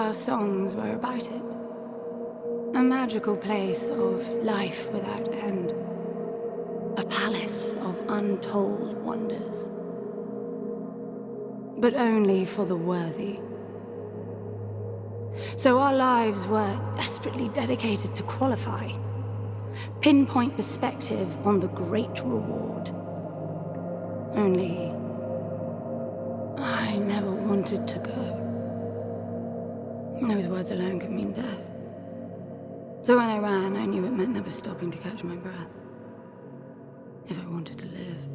our songs were about it. A magical place of life without end. A palace of untold wonders. But only for the worthy. So our lives were desperately dedicated to qualify. Pinpoint perspective on the great reward. Only, I never wanted to go. Those words alone could mean death. So when I ran, I knew it meant never stopping to catch my breath. If I wanted to live.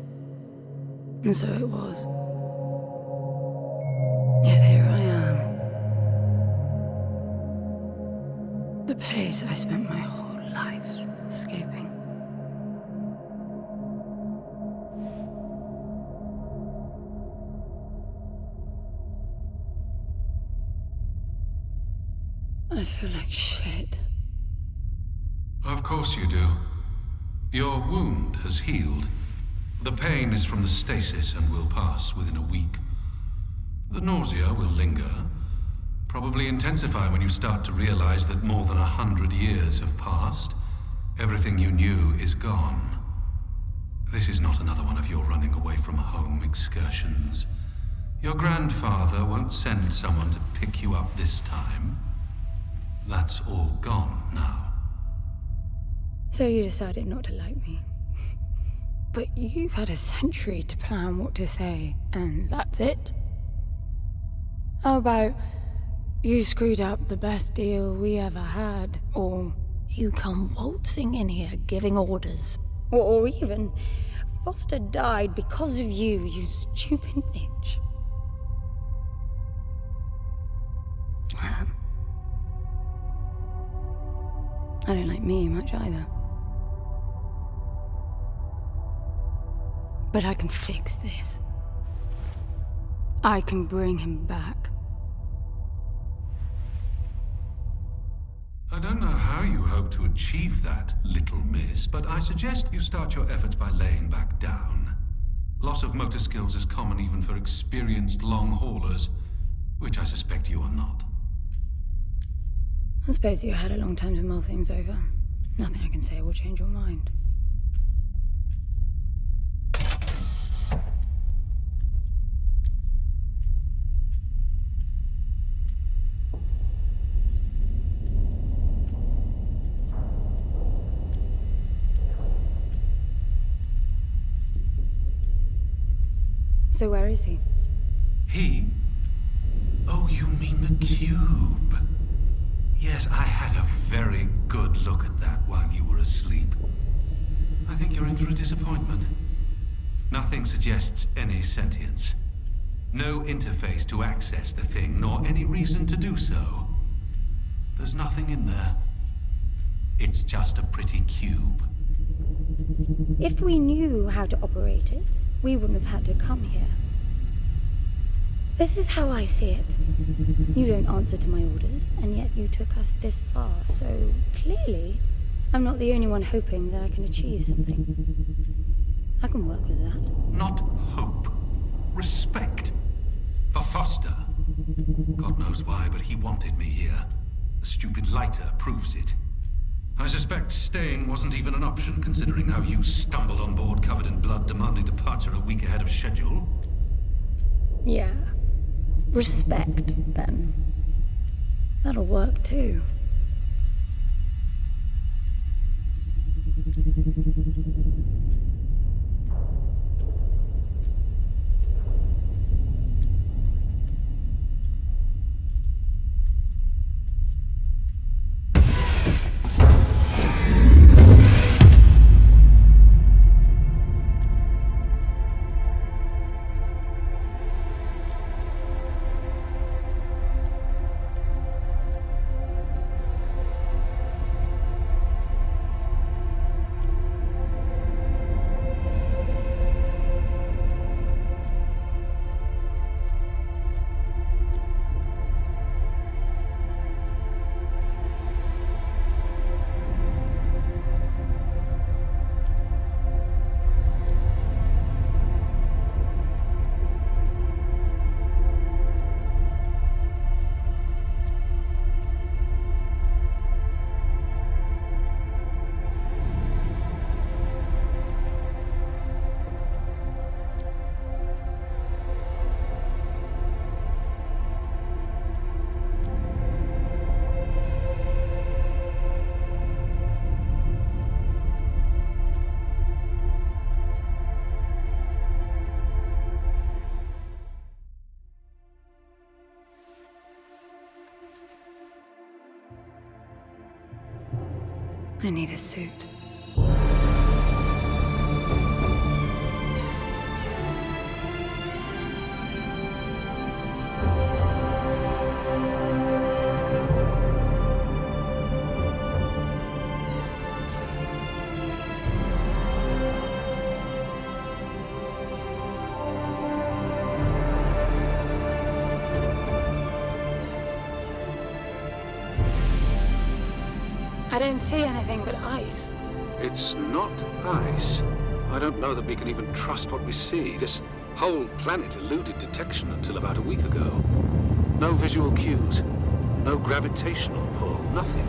And so it was. Yet here I am. The place I spent my whole life escaping. I feel like shit. Of course you do. Your wound has healed. The pain is from the stasis and will pass within a week. The nausea will linger, probably intensify when you start to realize that more than 100 years have passed. Everything you knew is gone. This is not another one of your running away from home excursions. Your grandfather won't send someone to pick you up this time. That's all gone now. So you decided not to like me. But you've had a century to plan what to say, and that's it? How about you screwed up the best deal we ever had, or you come waltzing in here giving orders, or even Foster died because of you, you stupid bitch. I don't like me much either. But I can fix this. I can bring him back. I don't know how you hope to achieve that, little miss, but I suggest you start your efforts by laying back down. Loss of motor skills is common even for experienced long haulers, which I suspect you are not. I suppose you had a long time to mull things over. Nothing I can say will change your mind. So where is he? He? Oh, you mean the cube. Yes, I had a very good look at that while you were asleep. I think you're in for a disappointment. Nothing suggests any sentience. No interface to access the thing, nor any reason to do so. There's nothing in there. It's just a pretty cube. If we knew how to operate it, we wouldn't have had to come here. This is how I see it. You don't answer to my orders, and yet you took us this far, so clearly I'm not the only one hoping that I can achieve something. I can work with that. Not hope. Respect. For Foster. God knows why, but he wanted me here. The stupid lighter proves it. I suspect staying wasn't even an option, considering how you stumbled on board covered in blood, demanding departure a week ahead of schedule. Yeah. Respect, then. That'll work, too. I need a suit. I don't see anything but ice. It's not ice. I don't know that we can even trust what we see. This whole planet eluded detection until about a week ago. No visual cues, no gravitational pull, nothing.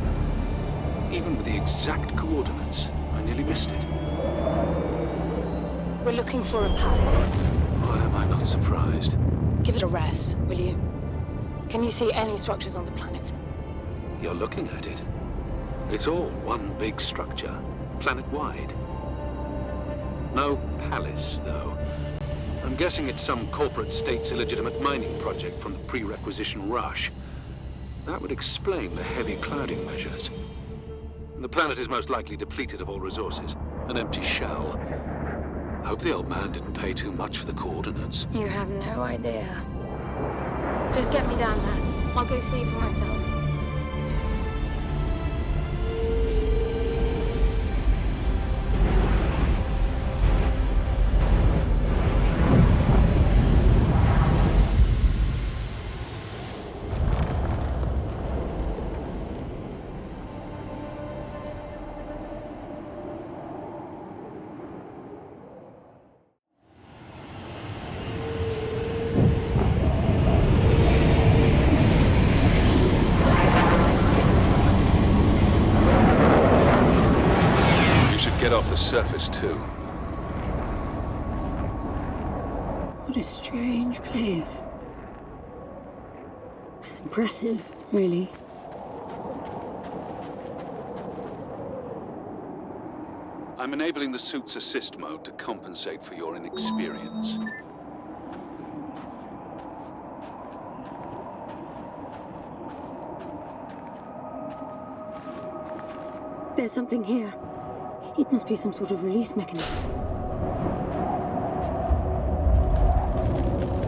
Even with the exact coordinates, I nearly missed it. We're looking for a palace. Why am I not surprised? Give it a rest, will you? Can you see any structures on the planet? You're looking at it. It's all one big structure, planet-wide. No palace, though. I'm guessing it's some corporate state's illegitimate mining project from the pre-requisition rush. That would explain the heavy clouding measures. The planet is most likely depleted of all resources. An empty shell. Hope the old man didn't pay too much for the coordinates. You have no idea. Just get me down there. I'll go see for myself. Get off the surface, too. What a strange place. It's impressive, really. I'm enabling the suit's assist mode to compensate for your inexperience. There's something here. It must be some sort of release mechanism.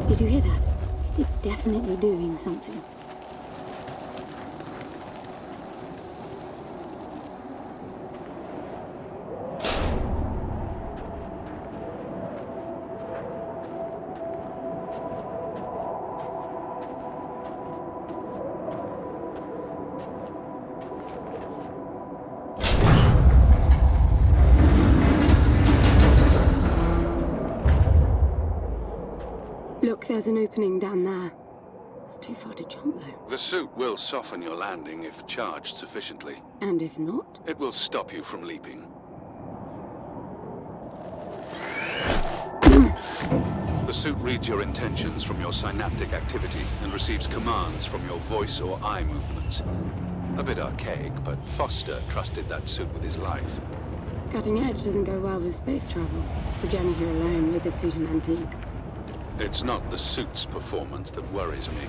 Did you hear that? It's definitely doing something. Look, there's an opening down there. It's too far to jump, though. The suit will soften your landing if charged sufficiently. And if not? It will stop you from leaping. The suit reads your intentions from your synaptic activity and receives commands from your voice or eye movements. A bit archaic, but Foster trusted that suit with his life. Cutting edge doesn't go well with space travel. The journey here alone made the suit an antique. It's not the suit's performance that worries me.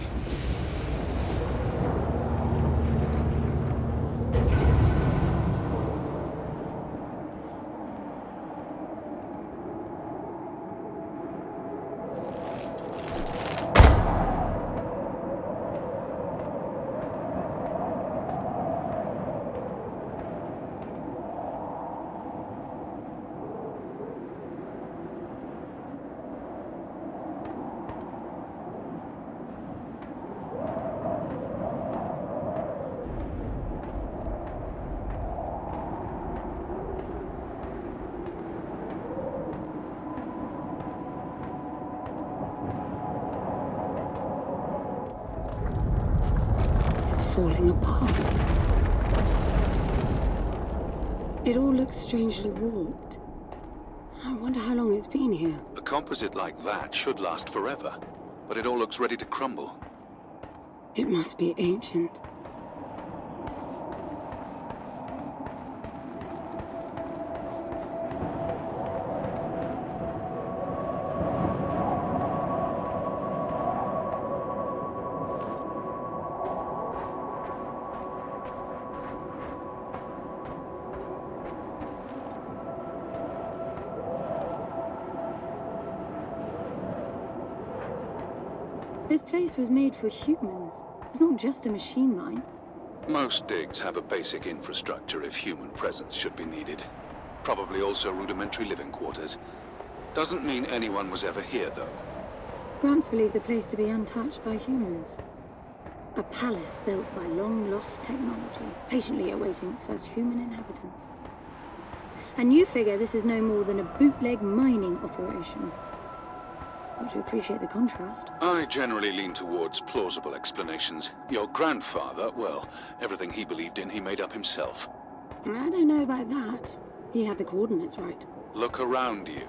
Falling apart. It all looks strangely warped. I wonder how long it's been here. A composite like that should last forever, but it all looks ready to crumble. It must be ancient. This place was made for humans. It's not just a machine mine. Most digs have a basic infrastructure if human presence should be needed. Probably also rudimentary living quarters. Doesn't mean anyone was ever here, though. Gramps believed the place to be untouched by humans. A palace built by long-lost technology, patiently awaiting its first human inhabitants. And you figure this is no more than a bootleg mining operation. Got to appreciate the contrast. I generally lean towards plausible explanations. Your grandfather, well, everything he believed in, he made up himself. I don't know about that. He had the coordinates right. Look around you.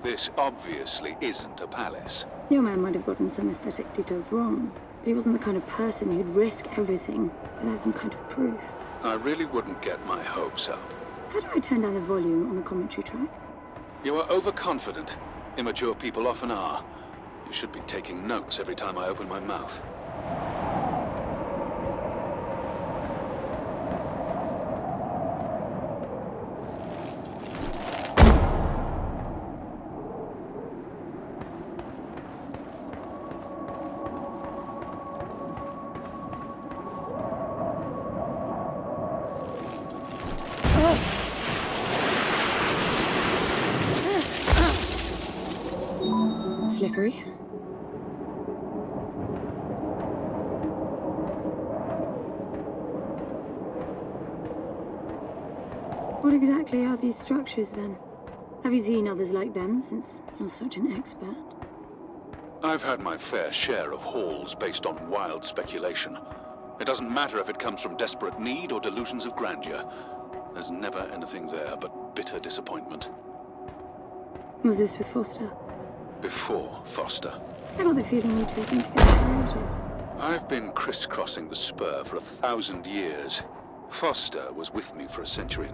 This obviously isn't a palace. Your man might have gotten some aesthetic details wrong, but he wasn't the kind of person who'd risk everything without some kind of proof. I really wouldn't get my hopes up. How do I turn down the volume on the commentary track? You are overconfident. Immature people often are. You should be taking notes every time I open my mouth. Slippery. What exactly are these structures, then? Have you seen others like them, since you're such an expert? I've had my fair share of hauls based on wild speculation. It doesn't matter if it comes from desperate need or delusions of grandeur. There's never anything there but bitter disappointment. Was this with Foster? Before Foster. I got the feeling you two have been together for ages. I've been crisscrossing the spur for 1,000 years. Foster was with me for 1.5 centuries.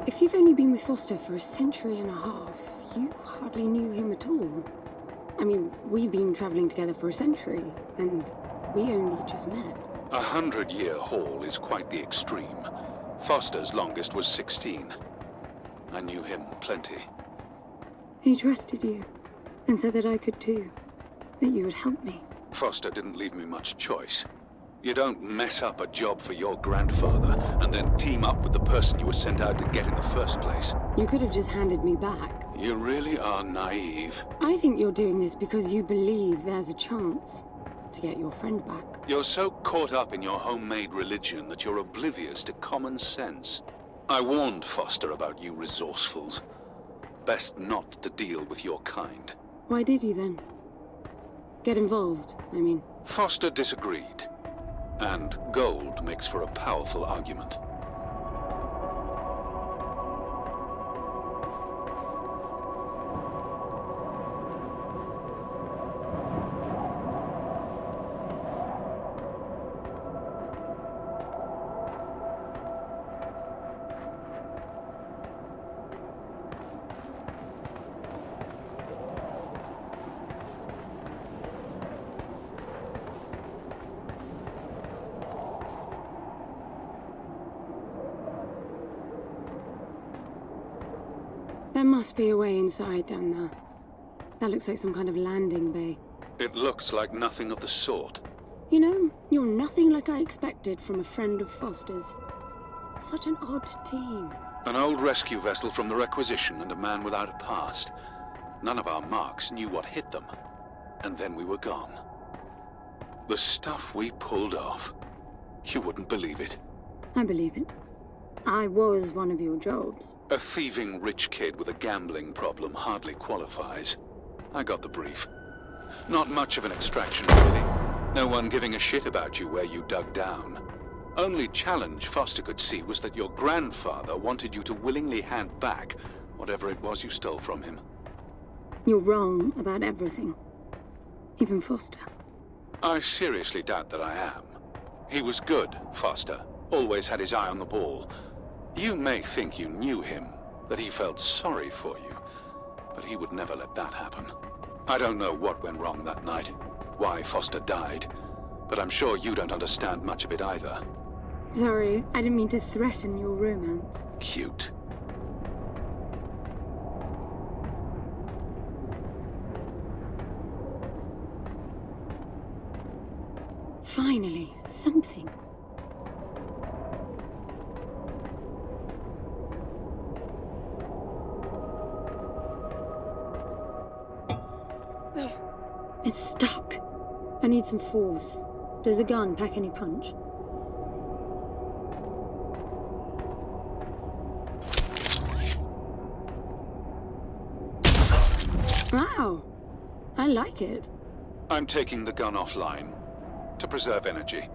If you've only been with Foster for 1.5 centuries, you hardly knew him at all. I mean, we've been traveling together for 1 century, and we only just met. 100-year haul is quite the extreme. Foster's longest was 16. I knew him plenty. He trusted you, and said that I could too. That you would help me. Foster didn't leave me much choice. You don't mess up a job for your grandfather and then team up with the person you were sent out to get in the first place. You could have just handed me back. You really are naive. I think you're doing this because you believe there's a chance to get your friend back. You're so caught up in your homemade religion that you're oblivious to common sense. I warned Foster about you resourcefuls. Best not to deal with your kind. Why did you then? Get involved, I mean. Foster disagreed. And gold makes for a powerful argument. There must be a way inside down there. That looks like some kind of landing bay. It looks like nothing of the sort. You know, you're nothing like I expected from a friend of Foster's. Such an odd team. An old rescue vessel from the Requisition and a man without a past. None of our marks knew what hit them. and then we were gone. The stuff we pulled off. You wouldn't believe it. I believe it. I was one of your jobs. A thieving rich kid with a gambling problem hardly qualifies. I got the brief. Not much of an extraction, really. No one giving a shit about you where you dug down. Only challenge Foster could see was that your grandfather wanted you to willingly hand back whatever it was you stole from him. You're wrong about everything. Even Foster. I seriously doubt that I am. He was good, Foster. Always had his eye on the ball. You may think you knew him, that he felt sorry for you, but he would never let that happen. I don't know what went wrong that night, why Foster died, but I'm sure you don't understand much of it either. Sorry, I didn't mean to threaten your romance. Cute. Finally, something. It's stuck. I need some force. Does the gun pack any punch? Wow! I like it. I'm taking the gun offline to preserve energy.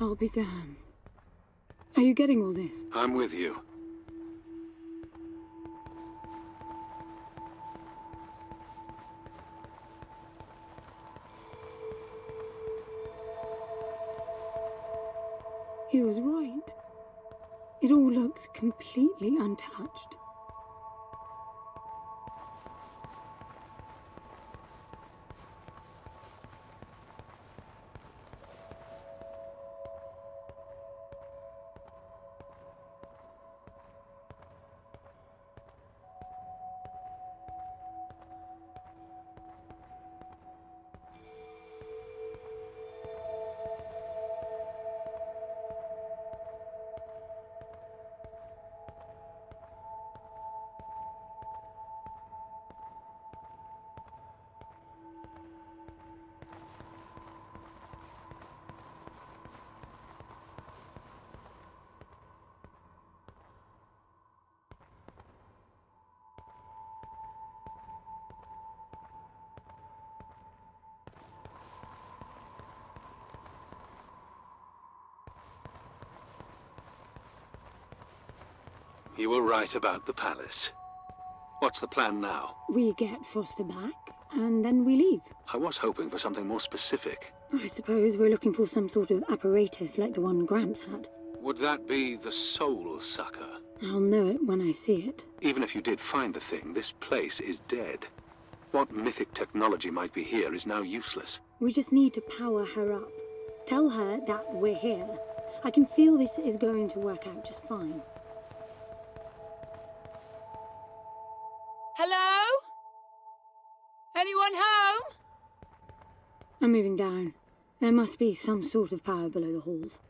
I'll be damned. Are you getting all this? I'm with you. He was right. It all looks completely untouched. You were right about the palace. What's the plan now? We get Foster back, and then we leave. I was hoping for something more specific. I suppose we're looking for some sort of apparatus like the one Gramps had. Would that be the Soul Sucker? I'll know it when I see it. Even if you did find the thing, this place is dead. What mythic technology might be here is now useless. We just need to power her up. Tell her that we're here. I can feel this is going to work out just fine. Hello? Anyone home? I'm moving down. There must be some sort of power below the halls.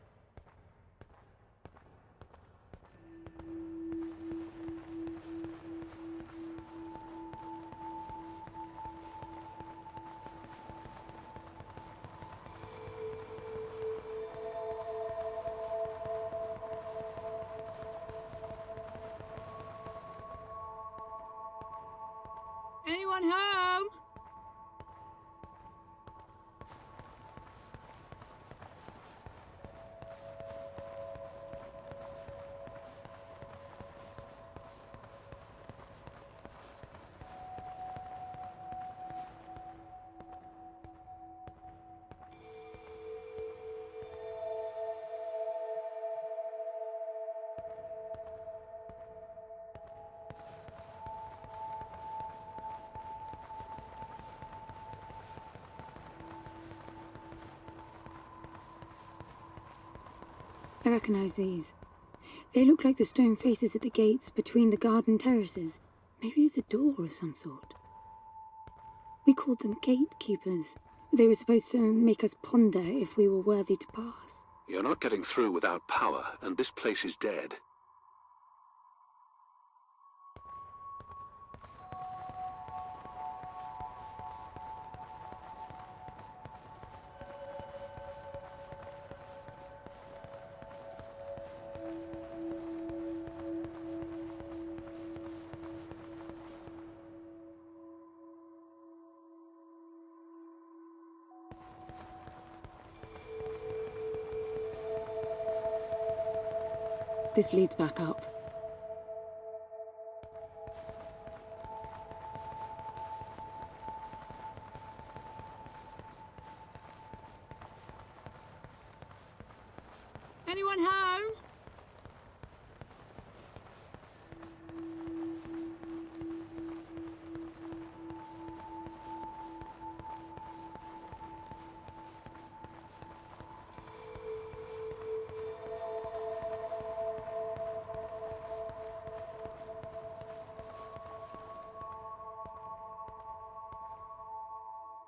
Anyone home? I recognize these. They look like the stone faces at the gates between the garden terraces. Maybe it's a door of some sort. We called them gatekeepers. They were supposed to make us ponder if we were worthy to pass. You're not getting through without power, and this place is dead. This leads back up. Anyone home?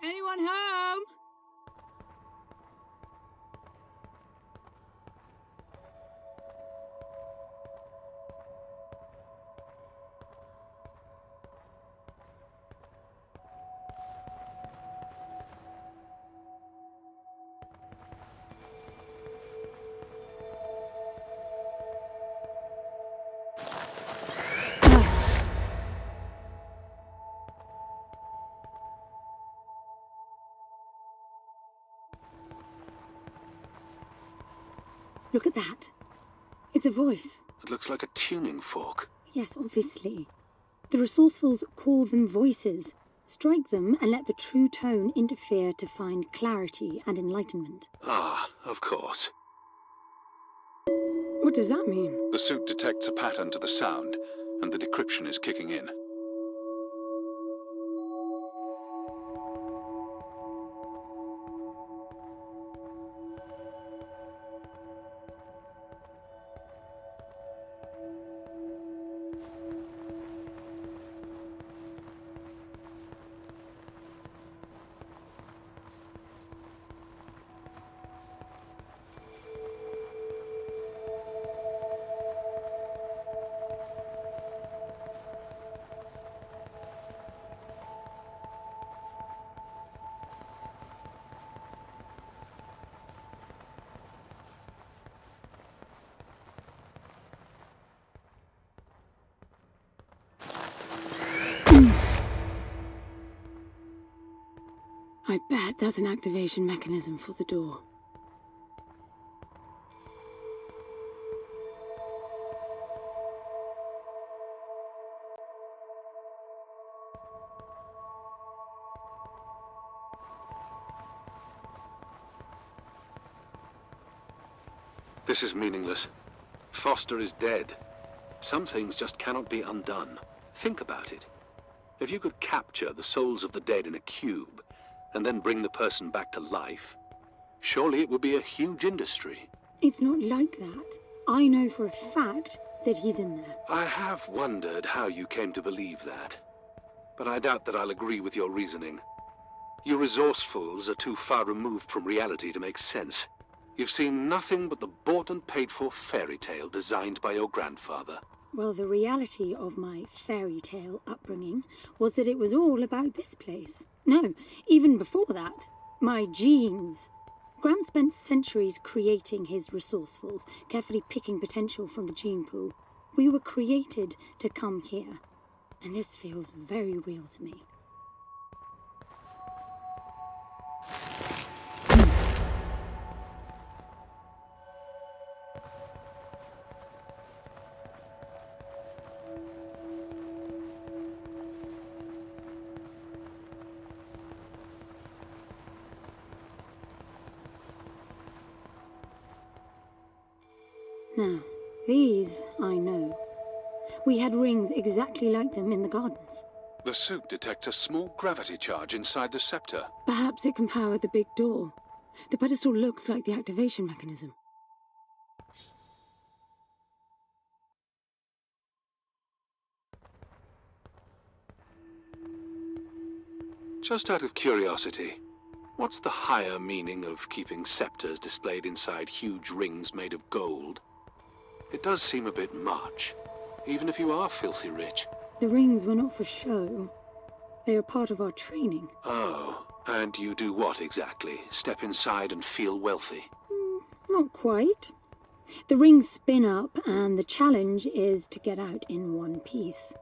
Anyone home? Look at that. It's a voice. It looks like a tuning fork. Yes, obviously. The resourcefuls call them voices. Strike them and let the true tone interfere to find clarity and enlightenment. Ah, of course. What does that mean? The suit detects a pattern to the sound, and the decryption is kicking in. I bet that's an activation mechanism for the door. This is meaningless. Foster is dead. Some things just cannot be undone. Think about it. If you could capture the souls of the dead in a cube, and then bring the person back to life, surely it would be a huge industry. It's not like that. I know for a fact that he's in there. I have wondered how you came to believe that, but I doubt that I'll agree with your reasoning. You resourcefuls are too far removed from reality to make sense. You've seen nothing but the bought and paid for fairy tale designed by your grandfather. Well, the reality of my fairy tale upbringing was that it was all about this place. No, even before that, my genes. Grant spent centuries creating his resourcefuls, carefully picking potential from the gene pool. We were created to come here, and this feels very real to me. Now, these I know. We had rings exactly like them in the gardens. The suit detects a small gravity charge inside the scepter. Perhaps it can power the big door. The pedestal looks like the activation mechanism. Just out of curiosity, what's the higher meaning of keeping scepters displayed inside huge rings made of gold? It does seem a bit much, even if you are filthy rich. The rings were not for show. They are part of our training. Oh, and you do what exactly? Step inside and feel wealthy? Not quite. The rings spin up, and the challenge is to get out in one piece.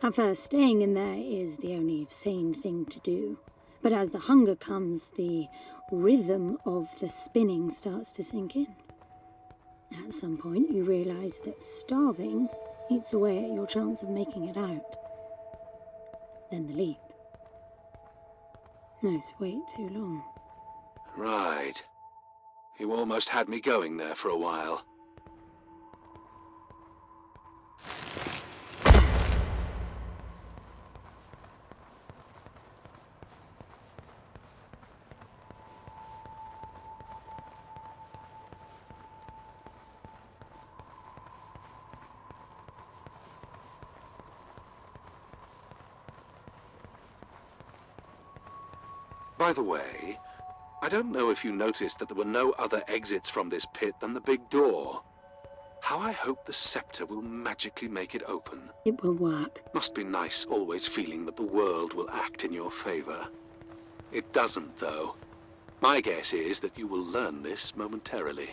At first, staying in there is the only sane thing to do. But as the hunger comes, the rhythm of the spinning starts to sink in. At some point, you realize that starving eats away at your chance of making it out. Then the leap. Most wait too long. Right. You almost had me going there for a while. By the way, I don't know if you noticed that there were no other exits from this pit than the big door. How I hope the scepter will magically make it open. It will work. Must be nice always feeling that the world will act in your favor. It doesn't, though. My guess is that you will learn this momentarily.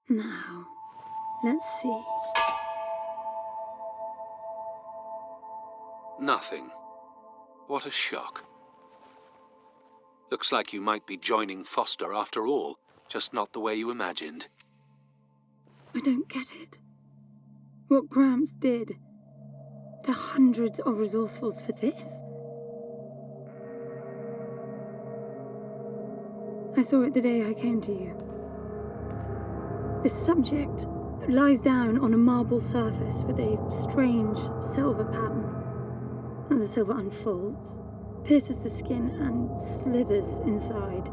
Now, let's see. Nothing. What a shock. Looks like you might be joining Foster after all, just not the way you imagined. I don't get it. What Gramps did to hundreds of resourcefuls for this? I saw it the day I came to you. The subject lies down on a marble surface with a strange silver pattern. And the silver unfolds, pierces the skin, and slithers inside.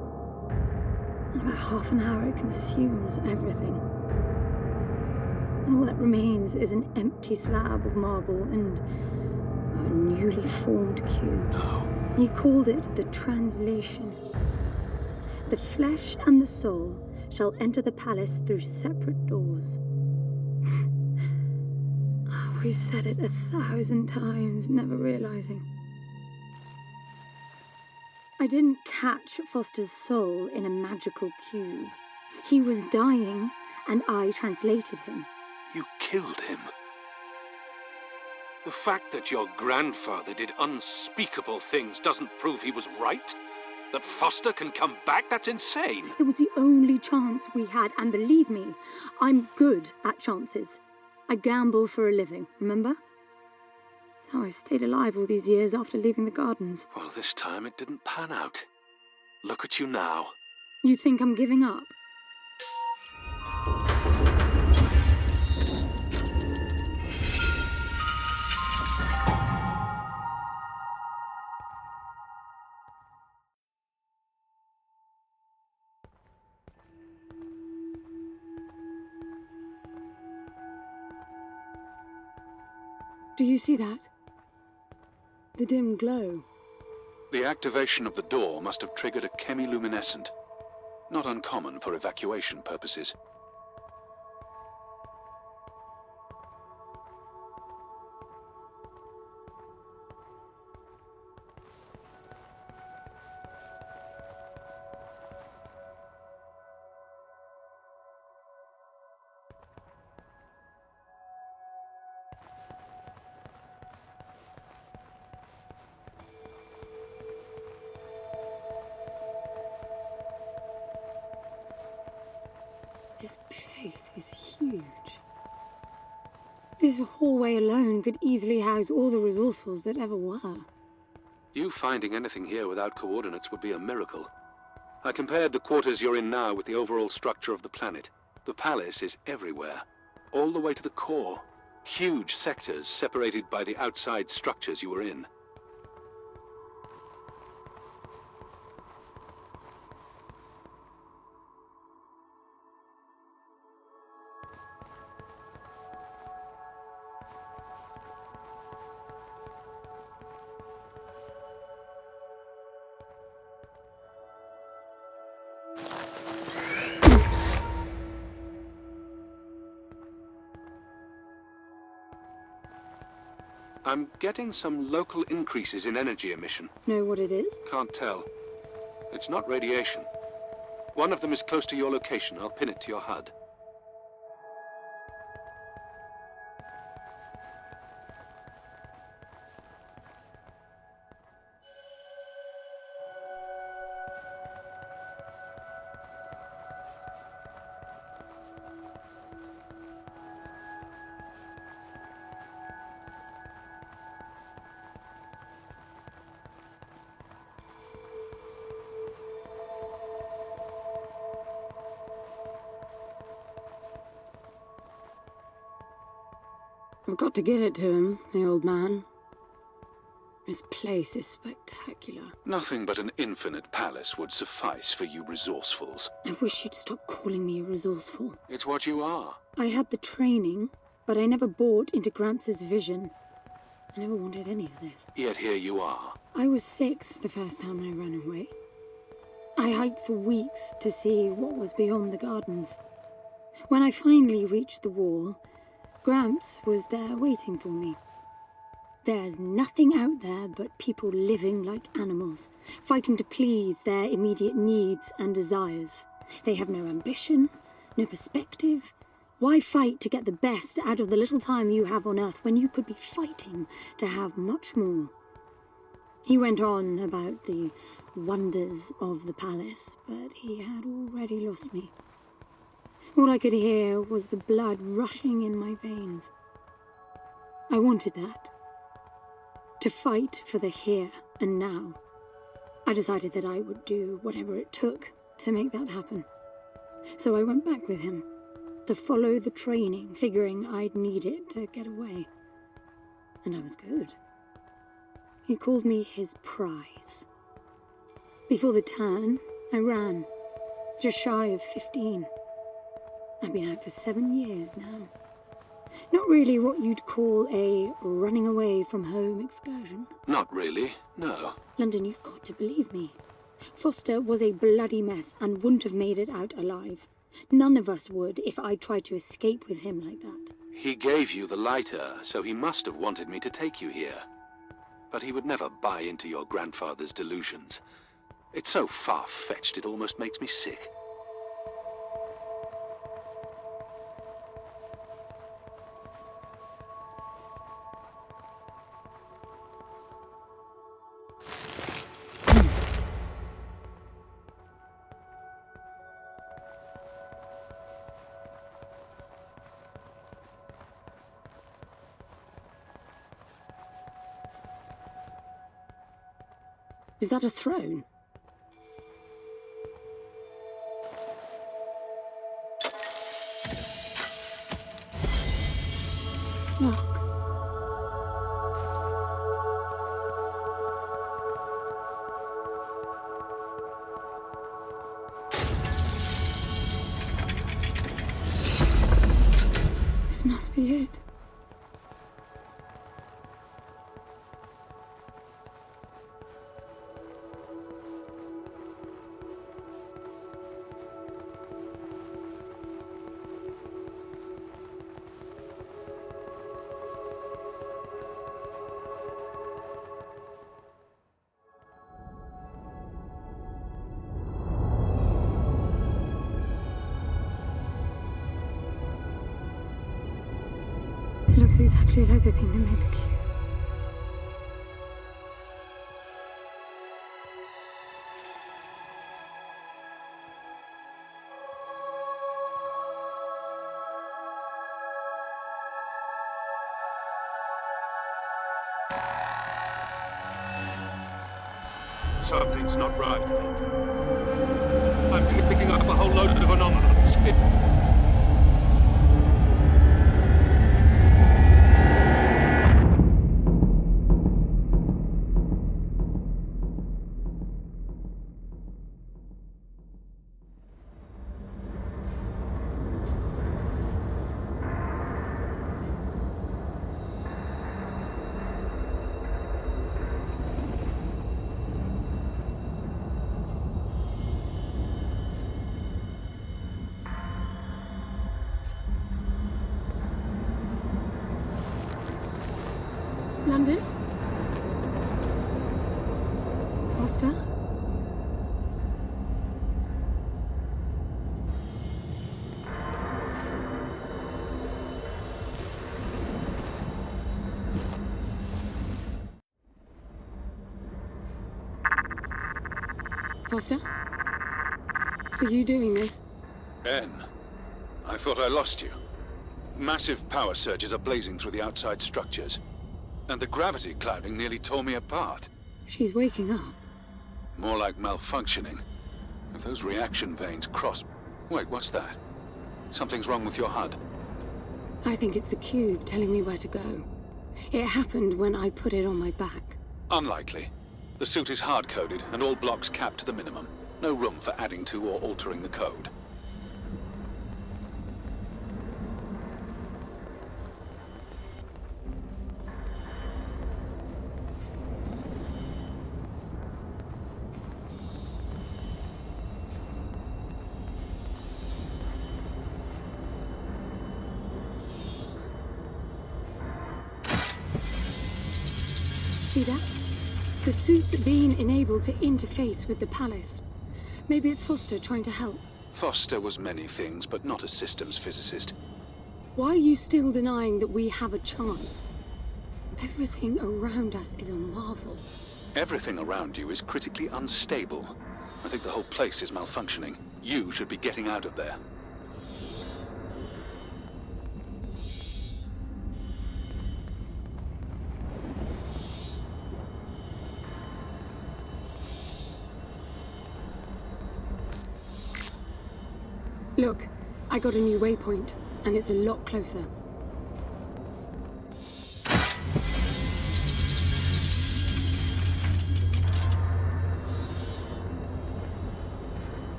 In about half an hour, it consumes everything. And all that remains is an empty slab of marble and a newly formed cube. No. He called it the translation. The flesh and the soul shall enter the palace through separate doors. We said it 1,000 times, never realizing. I didn't catch Foster's soul in a magical cube. He was dying, and I translated him. You killed him. The fact that your grandfather did unspeakable things doesn't prove he was right. That Foster can come back, that's insane. It was the only chance we had, and believe me, I'm good at chances. I gamble for a living, remember? It's how I've stayed alive all these years after leaving the gardens. Well, this time it didn't pan out. Look at you now. You think I'm giving up? Do you see that? The dim glow. The activation of the door must have triggered a chemiluminescent. Not uncommon for evacuation purposes. This place is huge. This hallway alone could easily house all the resourcefuls that ever were. You finding anything here without coordinates would be a miracle. I compared the quarters you're in now with the overall structure of the planet. The palace is everywhere, all the way to the core. Huge sectors separated by the outside structures you were in. I'm getting some local increases in energy emission. Know what it is? Can't tell. It's not radiation. One of them is close to your location. I'll pin it to your HUD. I've got to give it to him, the old man. This place is spectacular. Nothing but an infinite palace would suffice for you resourcefuls. I wish you'd stop calling me resourceful. It's what you are. I had the training, but I never bought into Gramps' vision. I never wanted any of this. Yet here you are. I was 6 the first time I ran away. I hiked for weeks to see what was beyond the gardens. When I finally reached the wall, Gramps was there waiting for me. There's nothing out there but people living like animals, fighting to please their immediate needs and desires. They have no ambition, no perspective. Why fight to get the best out of the little time you have on Earth when you could be fighting to have much more? He went on about the wonders of the palace, but he had already lost me. All I could hear was the blood rushing in my veins. I wanted that. To fight for the here and now. I decided that I would do whatever it took to make that happen. So I went back with him, to follow the training, figuring I'd need it to get away. And I was good. He called me his prize. Before the turn, I ran, just shy of 15. I've been out for 7 years now. Not really what you'd call a running away from home excursion. Not really, no. London, you've got to believe me. Foster was a bloody mess and wouldn't have made it out alive. None of us would if I tried to escape with him like that. He gave you the lighter, so he must have wanted me to take you here. But he would never buy into your grandfather's delusions. It's so far-fetched it almost makes me sick. Is that a throne? Look. This must be it. It looks exactly like the thing that made the cube. Something's not right. I'm picking up a whole load of anomalies. London? Foster? Foster? Are you doing this? En, I thought I lost you. Massive power surges are blazing through the outside structures. And the gravity clouding nearly tore me apart. She's waking up. More like malfunctioning. If those reaction veins cross... Wait, what's that? Something's wrong with your HUD. I think it's the cube telling me where to go. It happened when I put it on my back. Unlikely. The suit is hard-coded and all blocks capped to the minimum. No room for adding to or altering the code. See that? The suit's been enabled to interface with the palace. Maybe it's Foster trying to help. Foster was many things, but not a systems physicist. Why are you still denying that we have a chance? Everything around us is a marvel. Everything around you is critically unstable. I think the whole place is malfunctioning. You should be getting out of there. Look, I got a new waypoint, and it's a lot closer.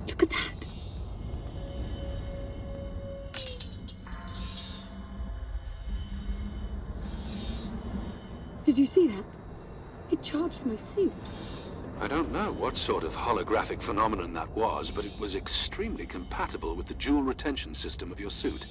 Look at that. Did you see that? It charged my suit. I don't know what sort of holographic phenomenon that was, but it was extremely compatible with the dual retention system of your suit.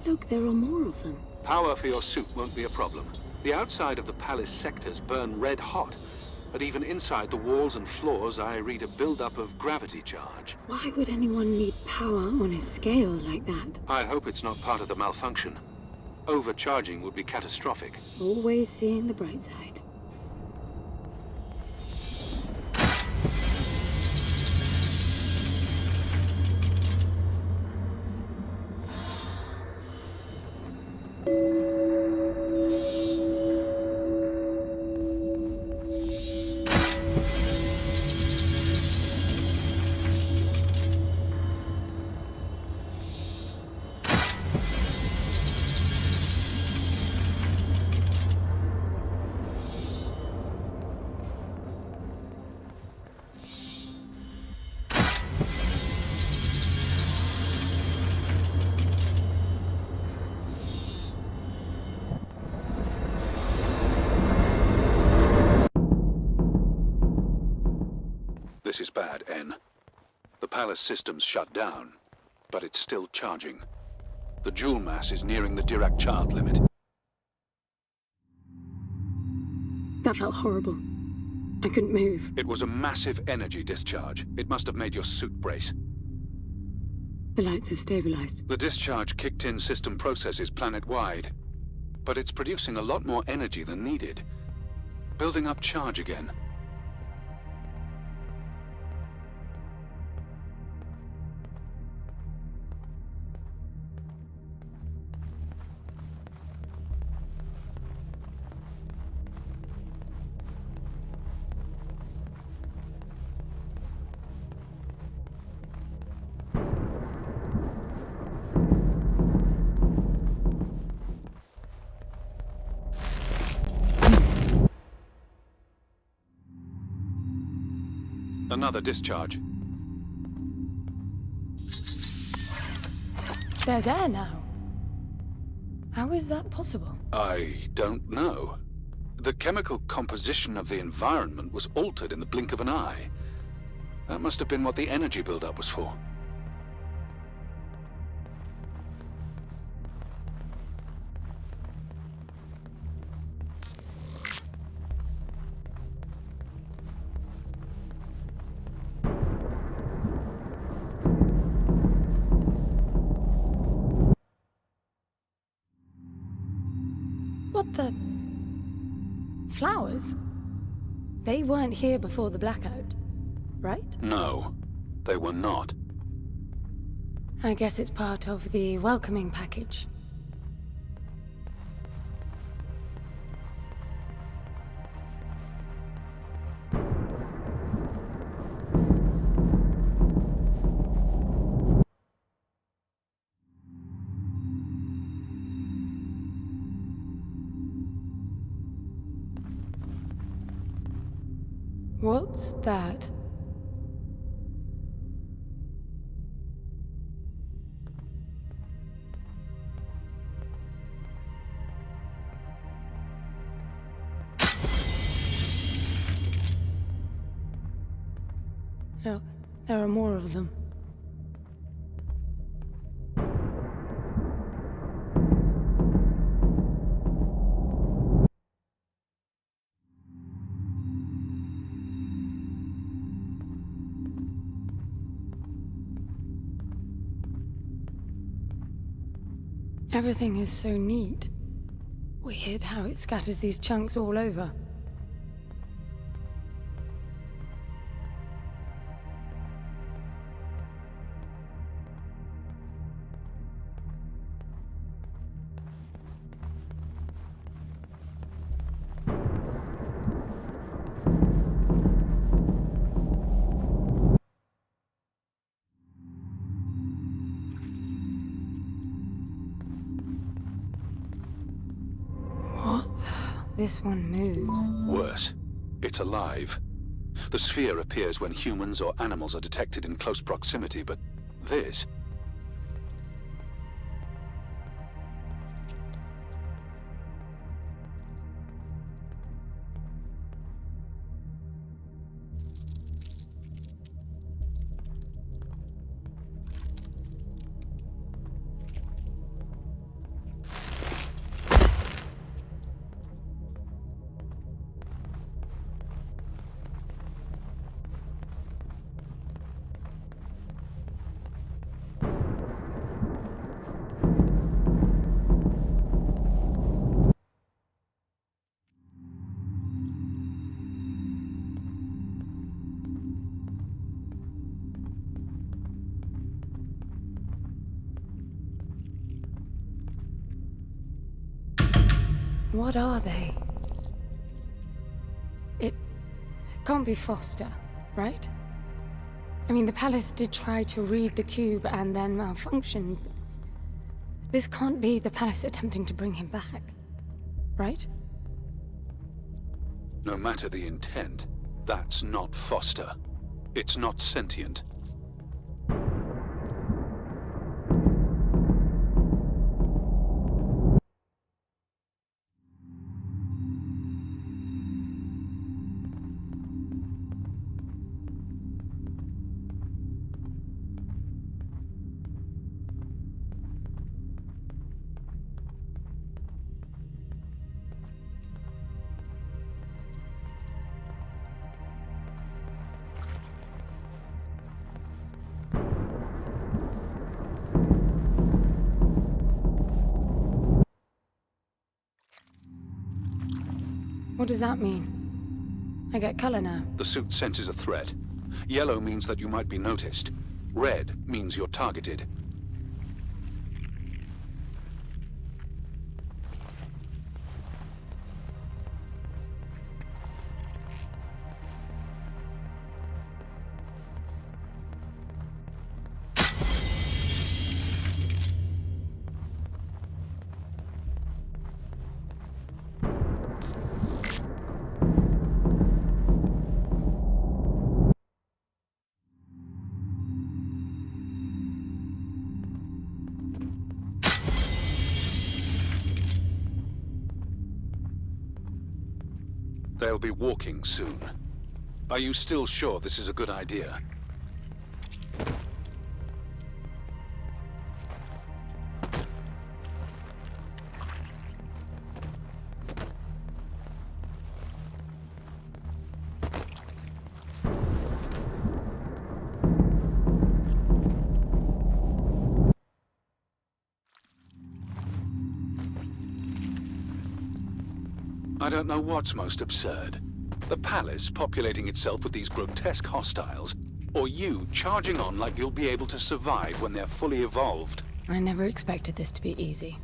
Look, there are more of them. Power for your suit won't be a problem. The outside of the palace sectors burn red hot, but even inside the walls and floors I read a build-up of gravity charge. Why would anyone need power on a scale like that? I hope it's not part of the malfunction. Overcharging would be catastrophic. Always seeing the bright side. This is bad, En. The palace system's shut down, but it's still charging. The jewel mass is nearing the Dirac child limit. That felt horrible. I couldn't move. It was a massive energy discharge. It must have made your suit brace. The lights have stabilized. The discharge kicked in system processes planet-wide, but it's producing a lot more energy than needed. Building up charge again. Another discharge. There's air now. How is that possible? I don't know. The chemical composition of the environment was altered in the blink of an eye. That must have been what the energy buildup was for. What the... Flowers? They weren't here before the blackout, right? No, they were not. I guess it's part of the welcoming package. What's that? Look, there are more of them. Everything is so neat. Weird how it scatters these chunks all over. This one moves. Worse, it's alive. The sphere appears when humans or animals are detected in close proximity, but this... What are they? It can't be Foster, right? I mean, the palace did try to read the cube and then malfunctioned. This can't be the palace attempting to bring him back, right? No matter the intent, that's not Foster. It's not sentient. What does that mean? I get color now. The suit senses a threat. Yellow means that you might be noticed. Red means you're targeted. They'll be walking soon. Are you still sure this is a good idea? I don't know what's most absurd. The palace populating itself with these grotesque hostiles, or you charging on like you'll be able to survive when they're fully evolved. I never expected this to be easy.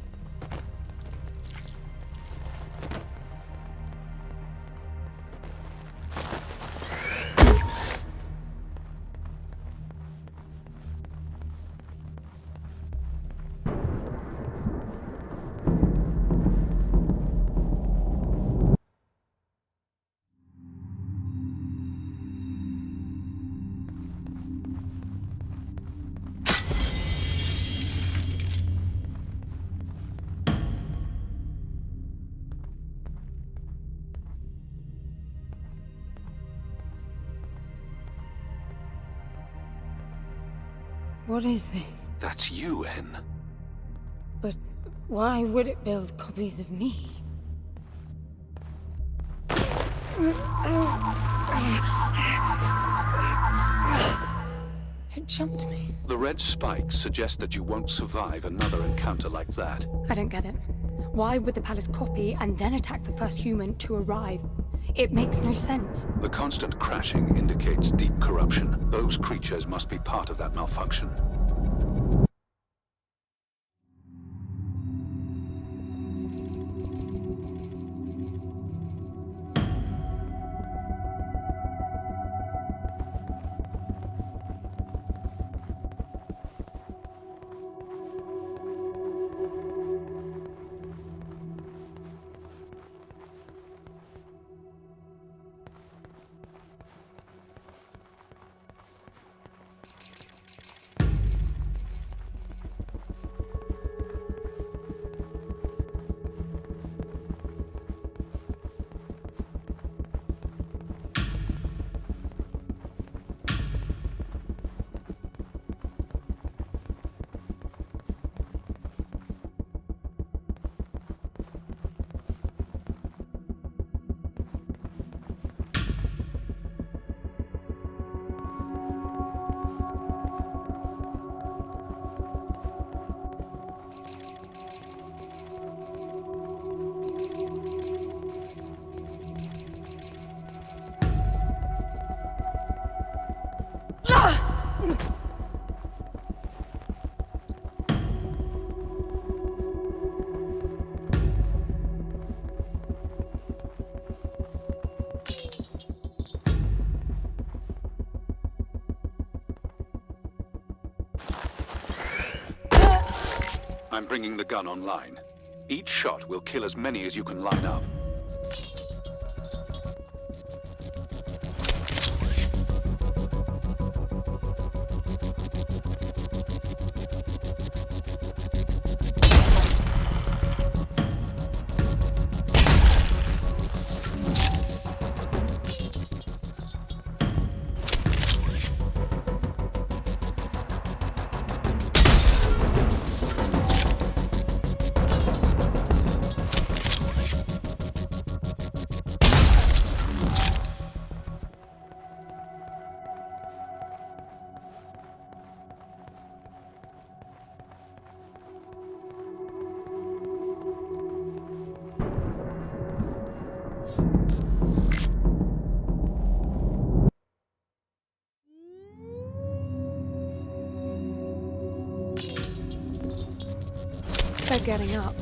What is this? That's you, En. But why would it build copies of me? It jumped me. The red spikes suggest that you won't survive another encounter like that. I don't get it. Why would the palace copy and then attack the first human to arrive? It makes no sense. The constant crashing indicates deep corruption. Those creatures must be part of that malfunction. I'm bringing the gun online. Each shot will kill as many as you can line up. They're getting up.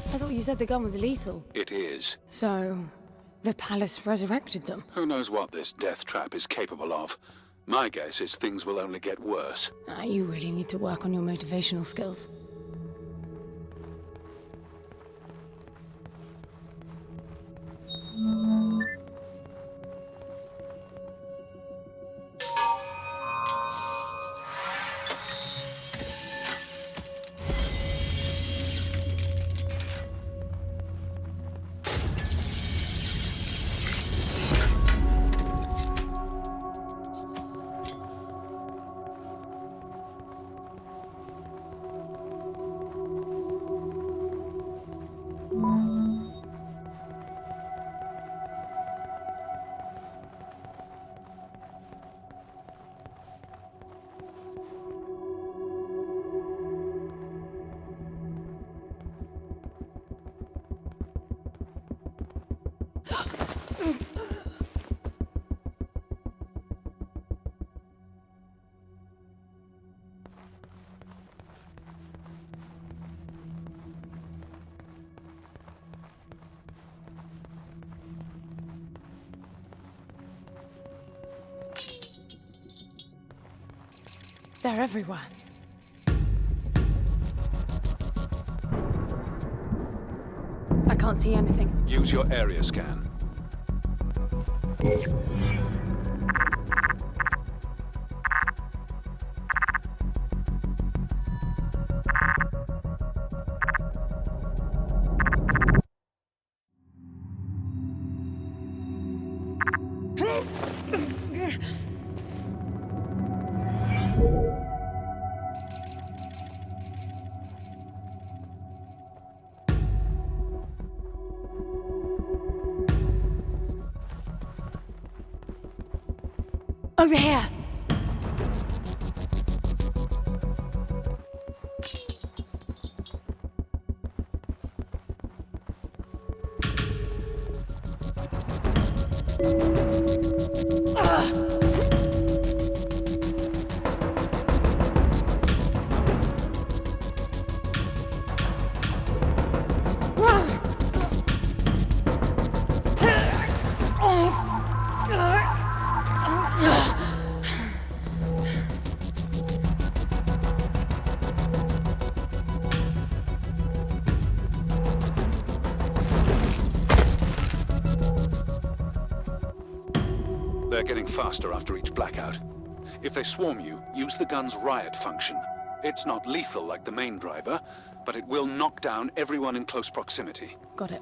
I thought you said the gun was lethal. It is. So, the palace resurrected them. Who knows what this death trap is capable of? My guess is things will only get worse. You really need to work on your motivational skills. They're everywhere. I can't see anything. Use your area scan. Over here! They're getting faster after each blackout. If they swarm you, use the gun's riot function. It's not lethal like the main driver, but it will knock down everyone in close proximity. Got it.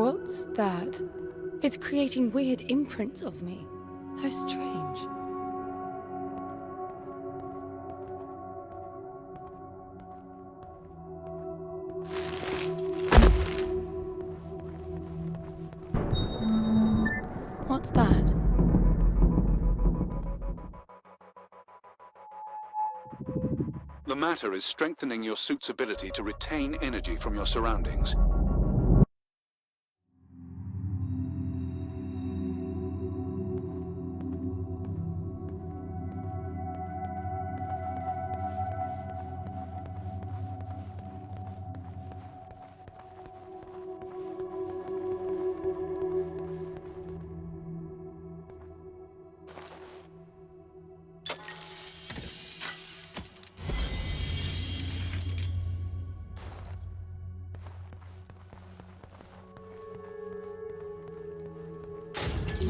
What's that? It's creating weird imprints of me. How strange. What's that? The matter is strengthening your suit's ability to retain energy from your surroundings.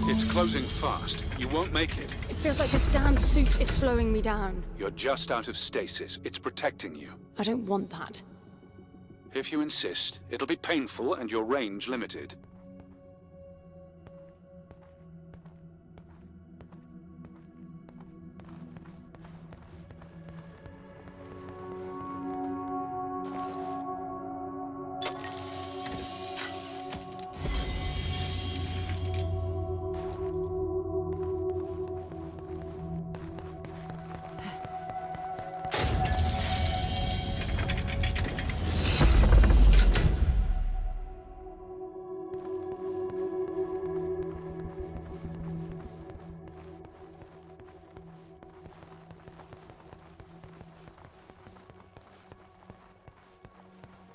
It's closing fast. You won't make it. It feels like this damn suit is slowing me down. You're just out of stasis. It's protecting you. I don't want that. If you insist, it'll be painful and your range limited.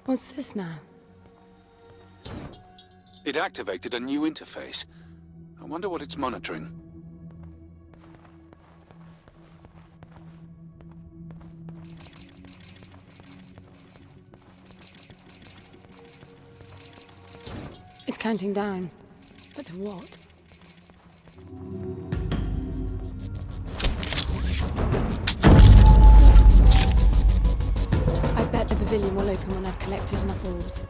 What's this now? It activated a new interface. I wonder what it's monitoring. It's counting down. But to what? I bet the pavilion will open when I've collected enough orbs.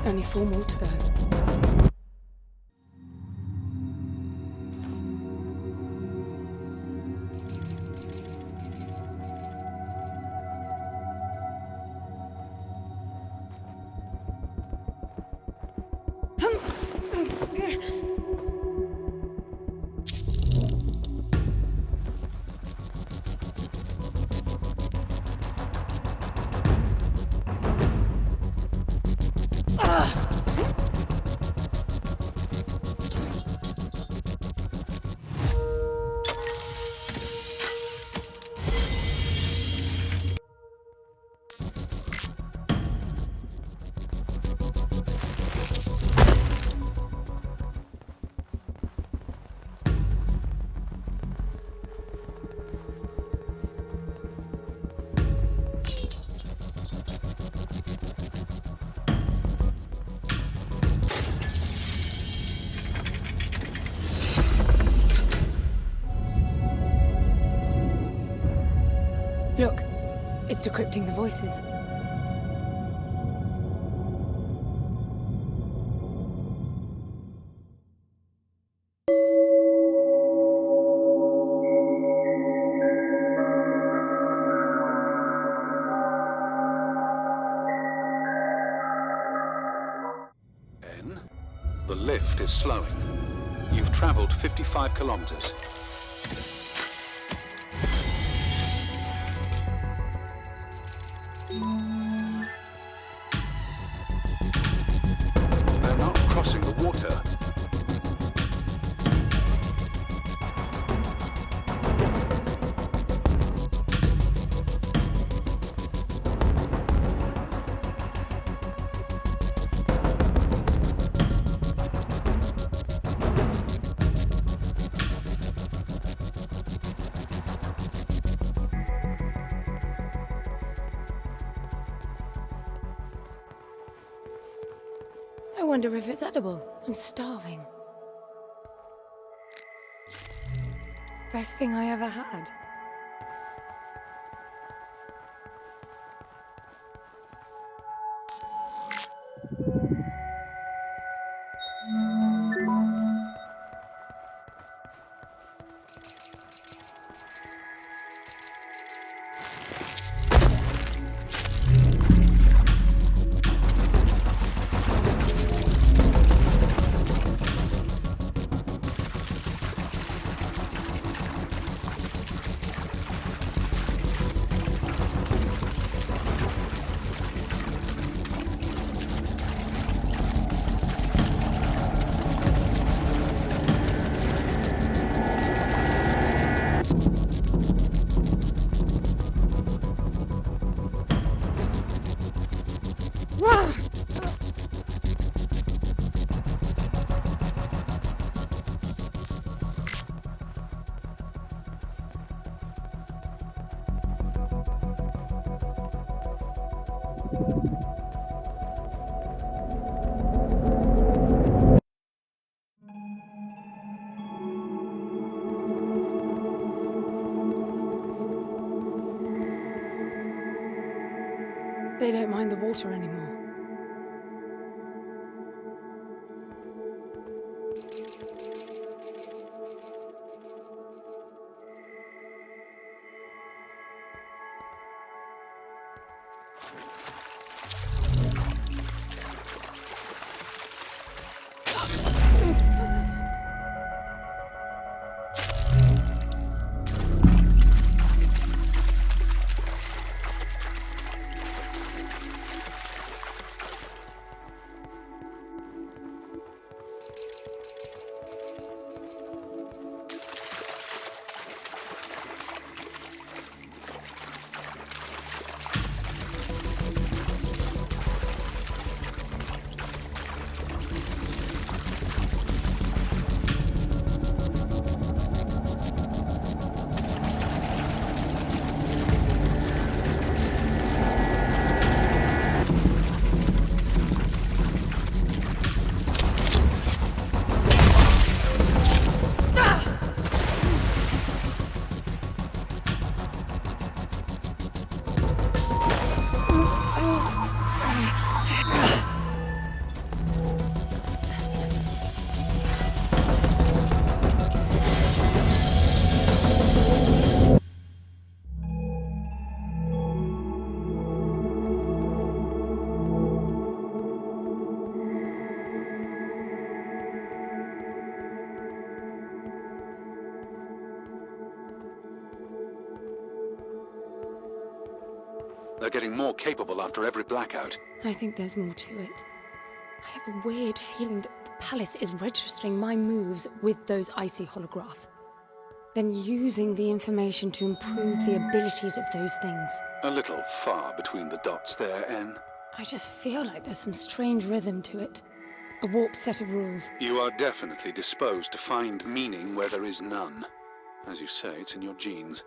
Only 4 more to go. Look, it's decrypting the voices. The lift is slowing. You've traveled 55 kilometers. They're not crossing the water. I wonder if it's edible. I'm starving. Best thing I ever had. They don't mind the water anymore. They're getting more capable after every blackout. I think there's more to it. I have a weird feeling that the palace is registering my moves with those icy holographs, then using the information to improve the abilities of those things. A little far between the dots there, Anne. I just feel like there's some strange rhythm to it. A warped set of rules. You are definitely disposed to find meaning where there is none. As you say, it's in your genes.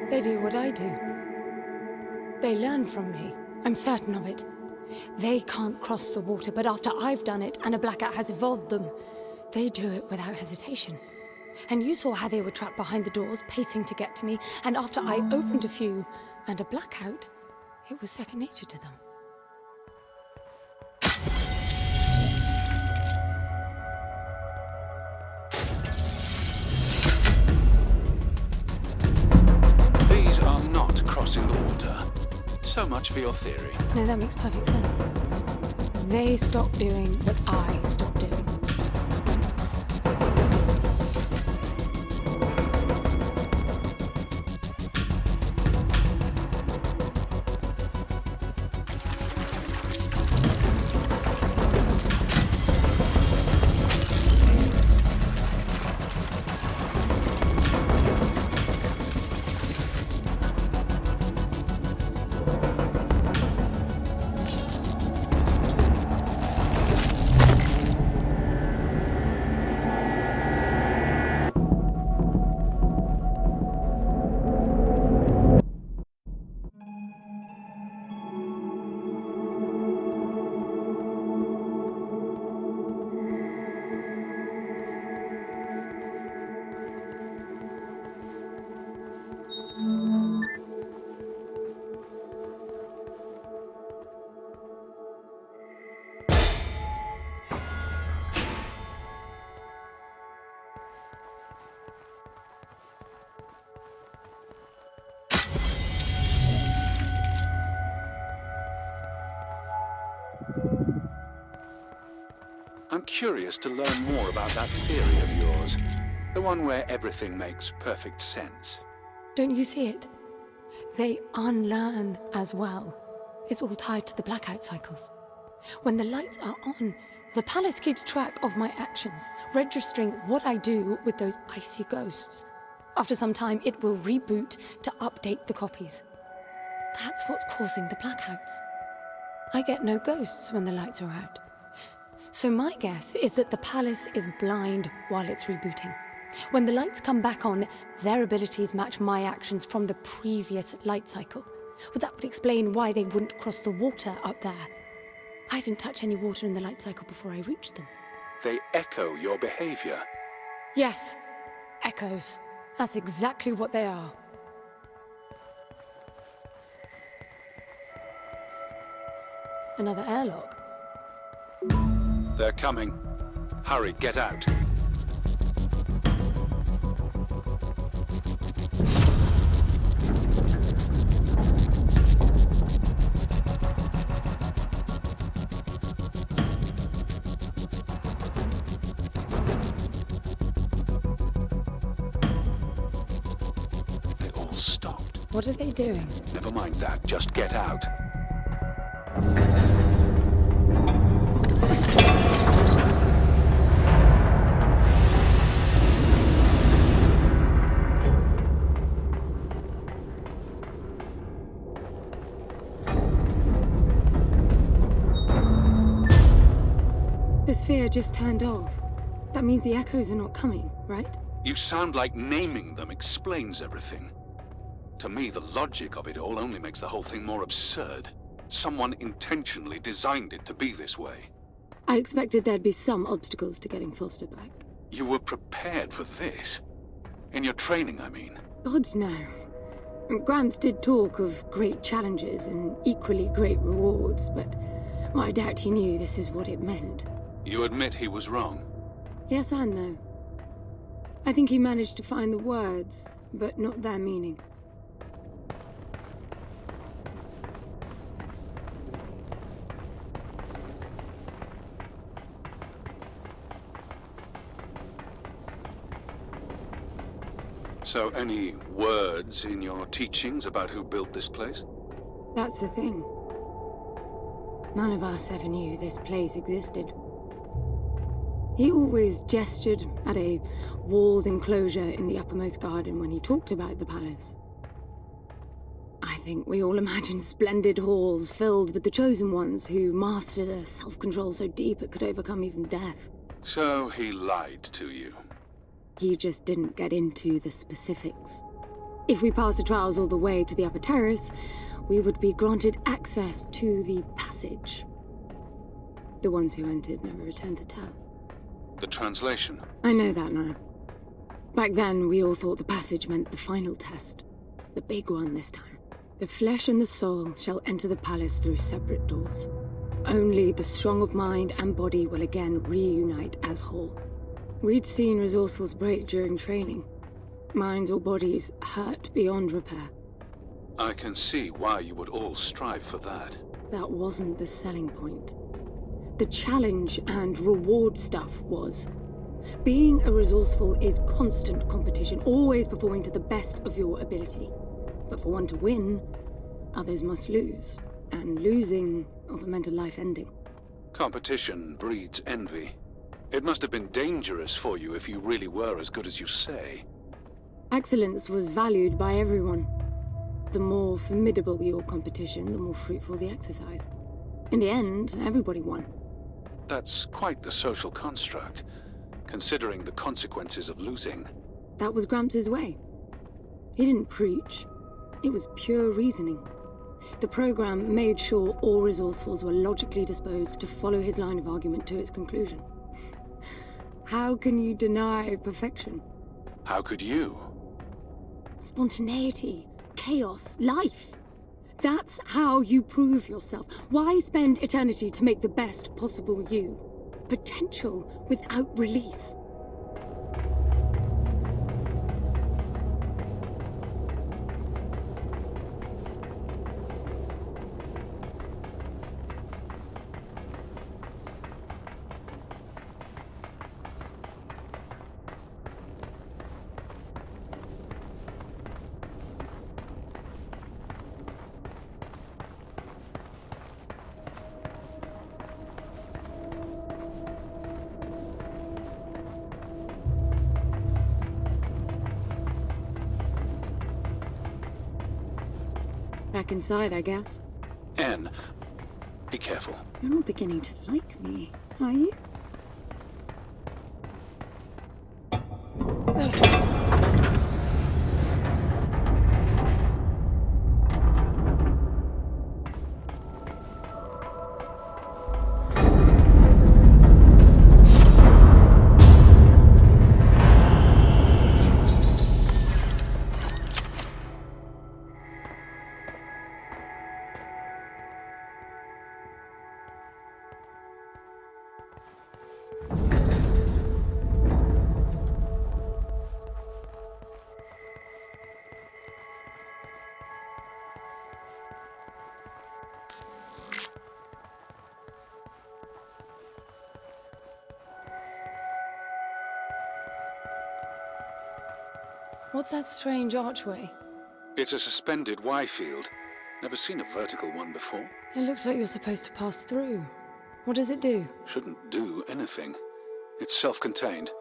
They do what I do. They learn from me. I'm certain of it. They can't cross the water, but after I've done it and a blackout has evolved them, they do it without hesitation. And you saw how they were trapped behind the doors, pacing to get to me, and after I opened a few and a blackout, it was second nature to them. These are not crossing the water. So much for your theory. No, that makes perfect sense. They stopped doing what I stopped doing. I'm curious to learn more about that theory of yours. The one where everything makes perfect sense. Don't you see it? They unlearn as well. It's all tied to the blackout cycles. When the lights are on, the palace keeps track of my actions, registering what I do with those icy ghosts. After some time, it will reboot to update the copies. That's what's causing the blackouts. I get no ghosts when the lights are out. So my guess is that the palace is blind while it's rebooting. When the lights come back on, their abilities match my actions from the previous light cycle. Well, that would explain why they wouldn't cross the water up there. I didn't touch any water in the light cycle before I reached them. They echo your behavior. Yes, echoes. That's exactly what they are. Another airlock. They're coming. Hurry, get out. They all stopped. What are they doing? Never mind that, just get out. The sphere just turned off. That means the echoes are not coming, right? You sound like naming them explains everything. To me, the logic of it all only makes the whole thing more absurd. Someone intentionally designed it to be this way. I expected there'd be some obstacles to getting Foster back. You were prepared for this? In your training, I mean. Gods no. Gramps did talk of great challenges and equally great rewards, but I doubt he knew this is what it meant. You admit he was wrong? Yes and no. I think he managed to find the words, but not their meaning. So any words in your teachings about who built this place? That's the thing. None of us ever knew this place existed. He always gestured at a walled enclosure in the uppermost garden when he talked about the palace. I think we all imagined splendid halls filled with the chosen ones who mastered a self-control so deep it could overcome even death. So he lied to you. He just didn't get into the specifics. If we passed the trials all the way to the upper terrace, we would be granted access to the passage. The ones who entered never returned to tell. The translation? I know that now. Back then, we all thought the passage meant the final test. The big one this time. The flesh and the soul shall enter the palace through separate doors. Only the strong of mind and body will again reunite as whole. We'd seen resourcefuls break during training. Minds or bodies hurt beyond repair. I can see why you would all strive for that. That wasn't the selling point. The challenge and reward stuff was. Being a resourceful is constant competition, always performing to the best of your ability. But for one to win, others must lose. And losing often meant a life ending. Competition breeds envy. It must have been dangerous for you if you really were as good as you say. Excellence was valued by everyone. The more formidable your competition, the more fruitful the exercise. In the end, everybody won. That's quite the social construct, considering the consequences of losing. That was Gramps' way. He didn't preach. It was pure reasoning. The program made sure all resourcefuls were logically disposed to follow his line of argument to its conclusion. How can you deny perfection? How could you? Spontaneity, chaos, life. That's how you prove yourself. Why spend eternity to make the best possible you? Potential without release. Back inside, I guess. Anne, be careful. You're not beginning to like me, are you? What's that strange archway? It's a suspended Y field. Never seen a vertical one before. It looks like you're supposed to pass through. What does it do? Shouldn't do anything. It's self-contained.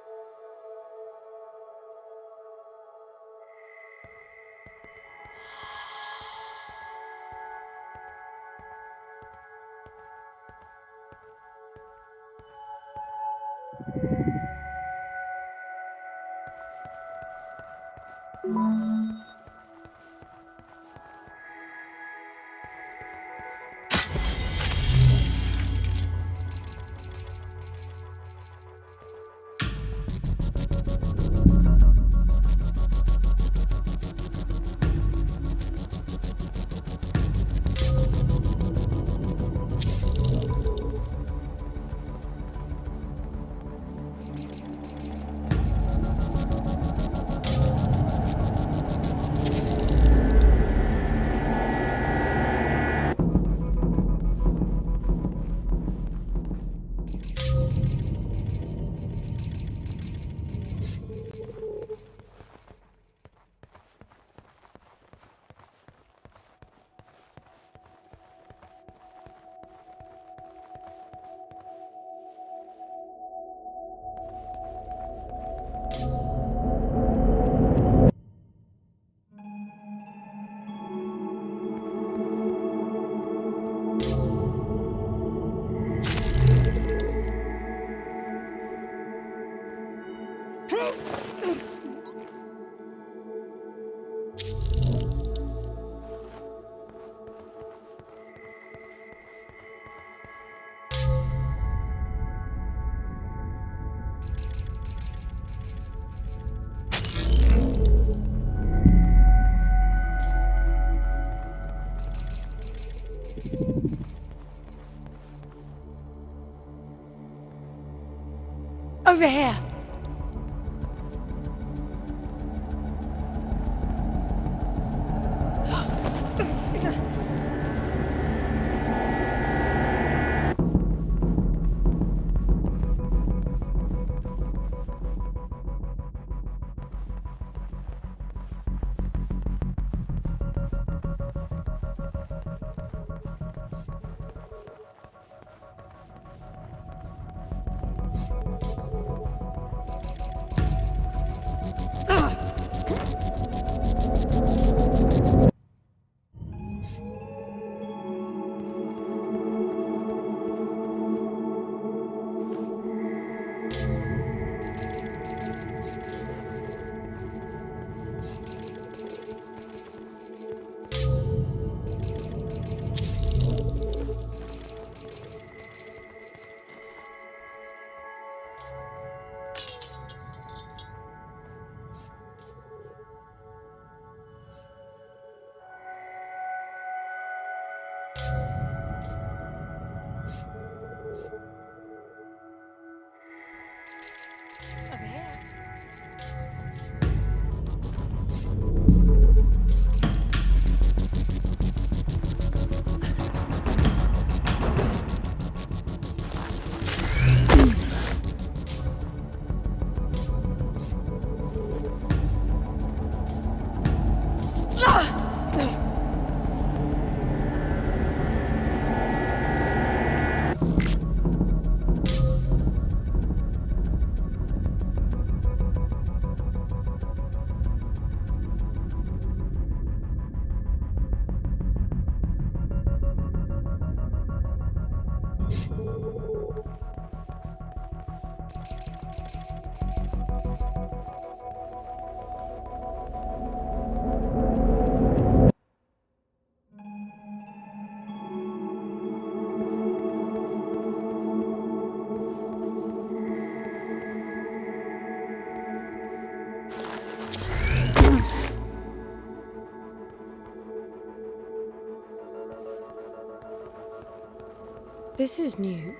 Over here! Over here. This is new.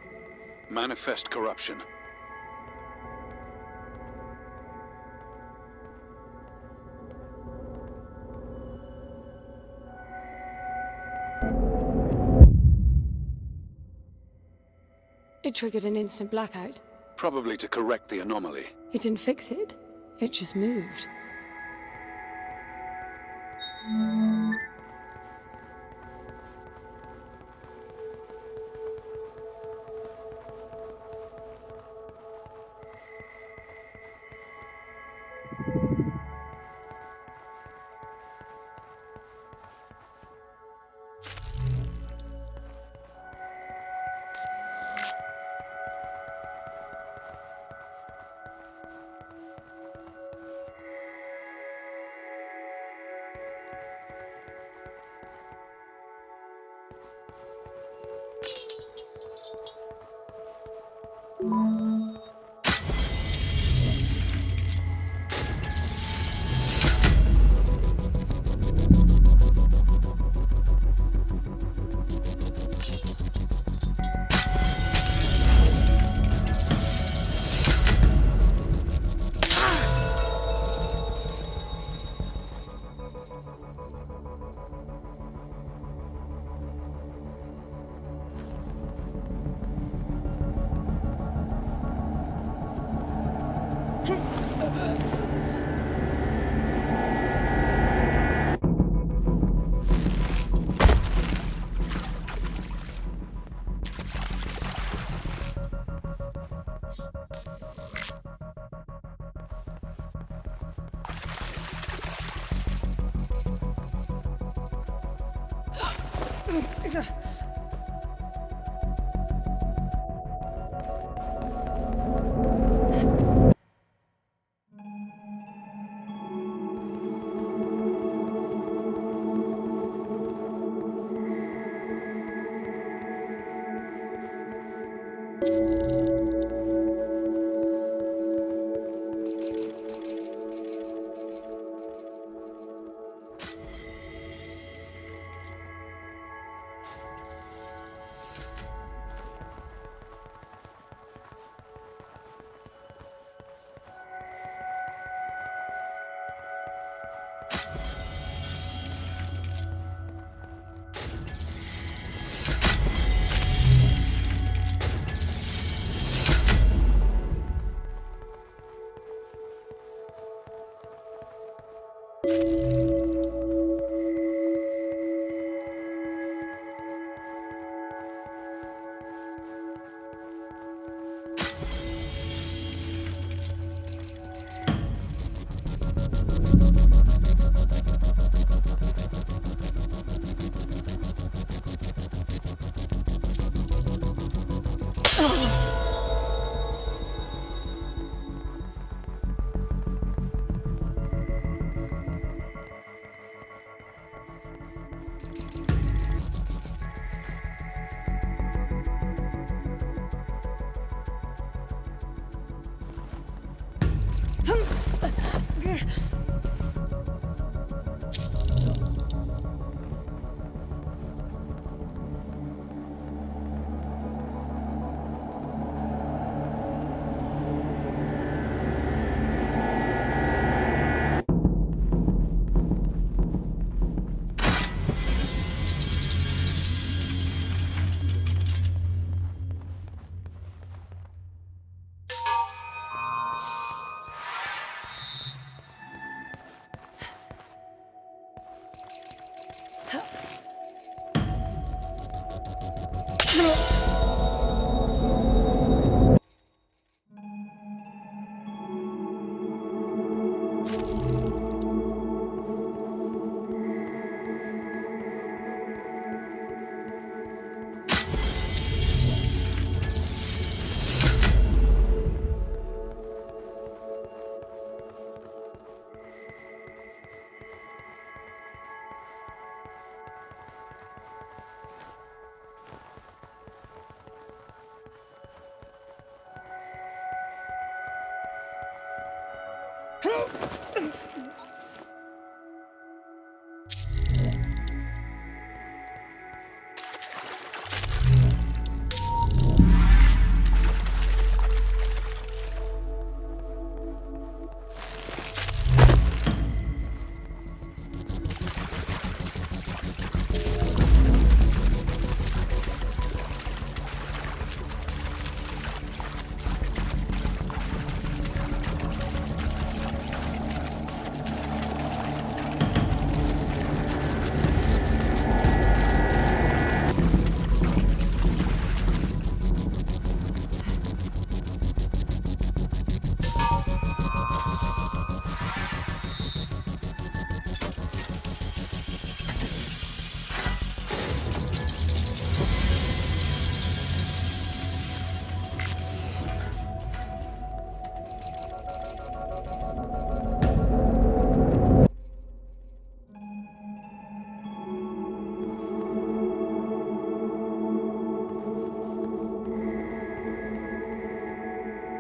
Manifest corruption. It triggered an instant blackout. Probably to correct the anomaly. It didn't fix it. It just moved.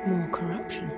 More corruption.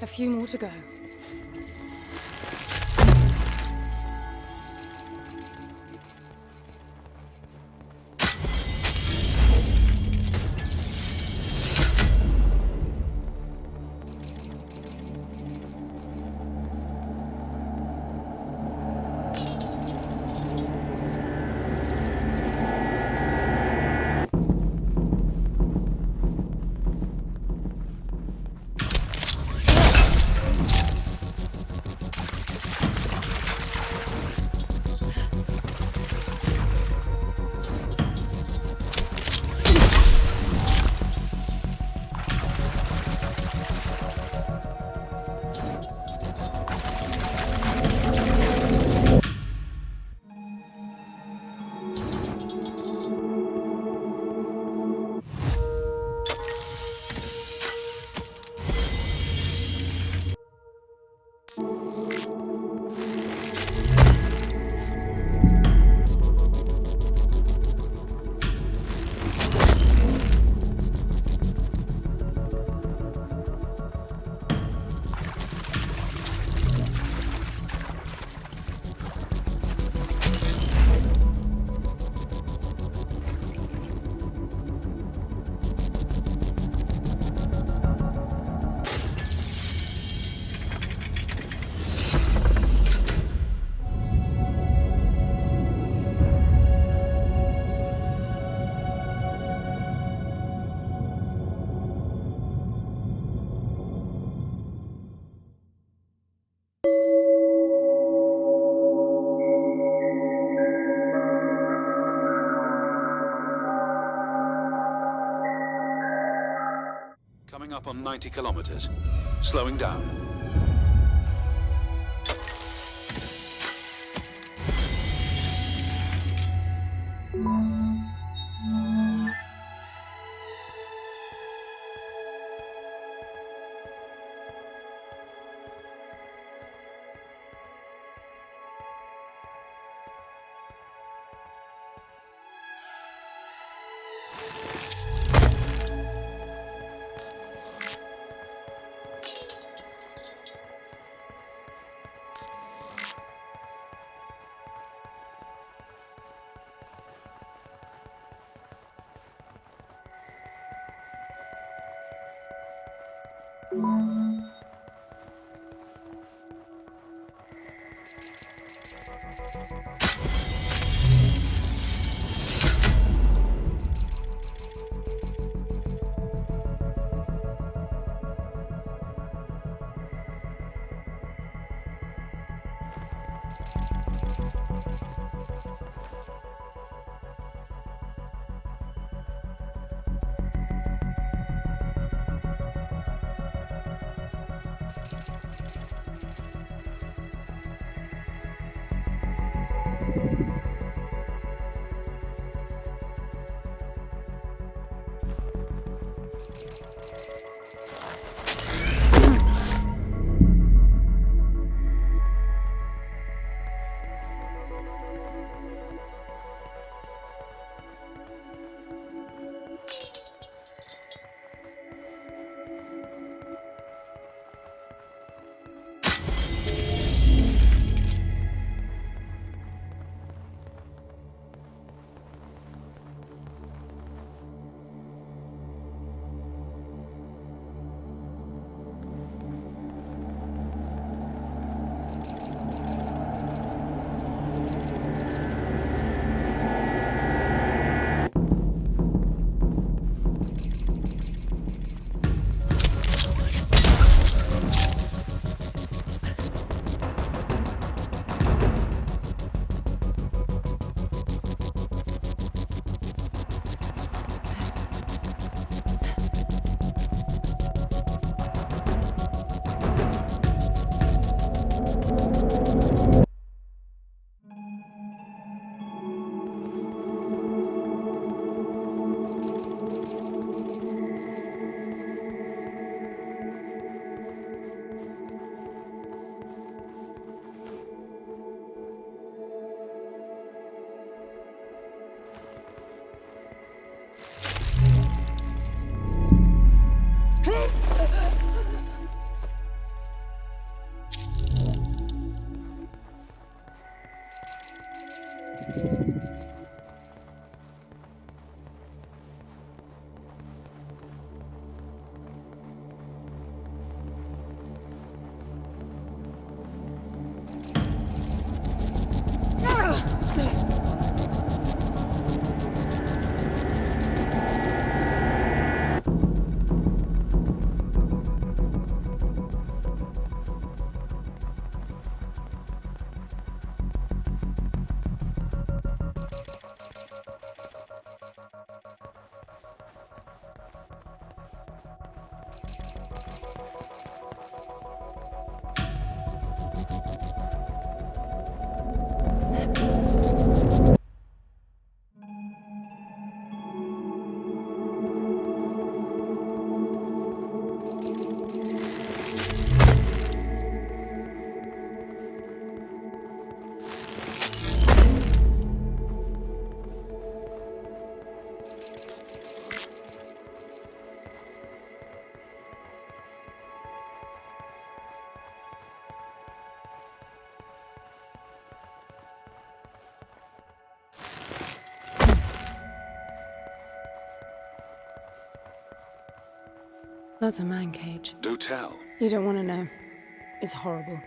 A few more to go. Coming up on 90 kilometers. Slowing down. That's a man cage. Do tell. You don't want to know. It's horrible.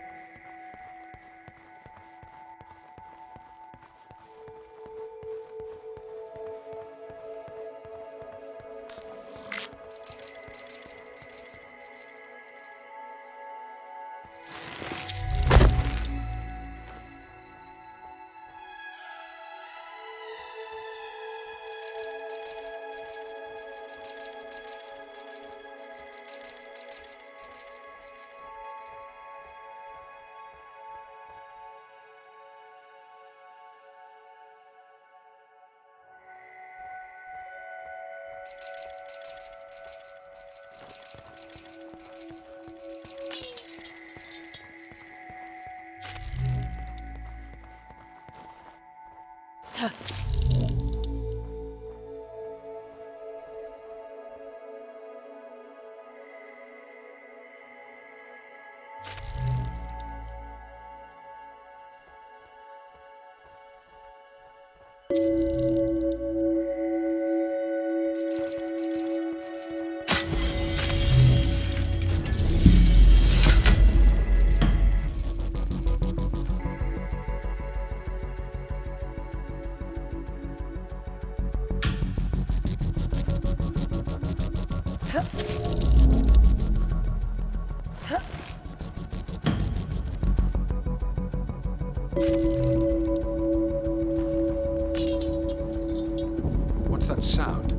What's that sound?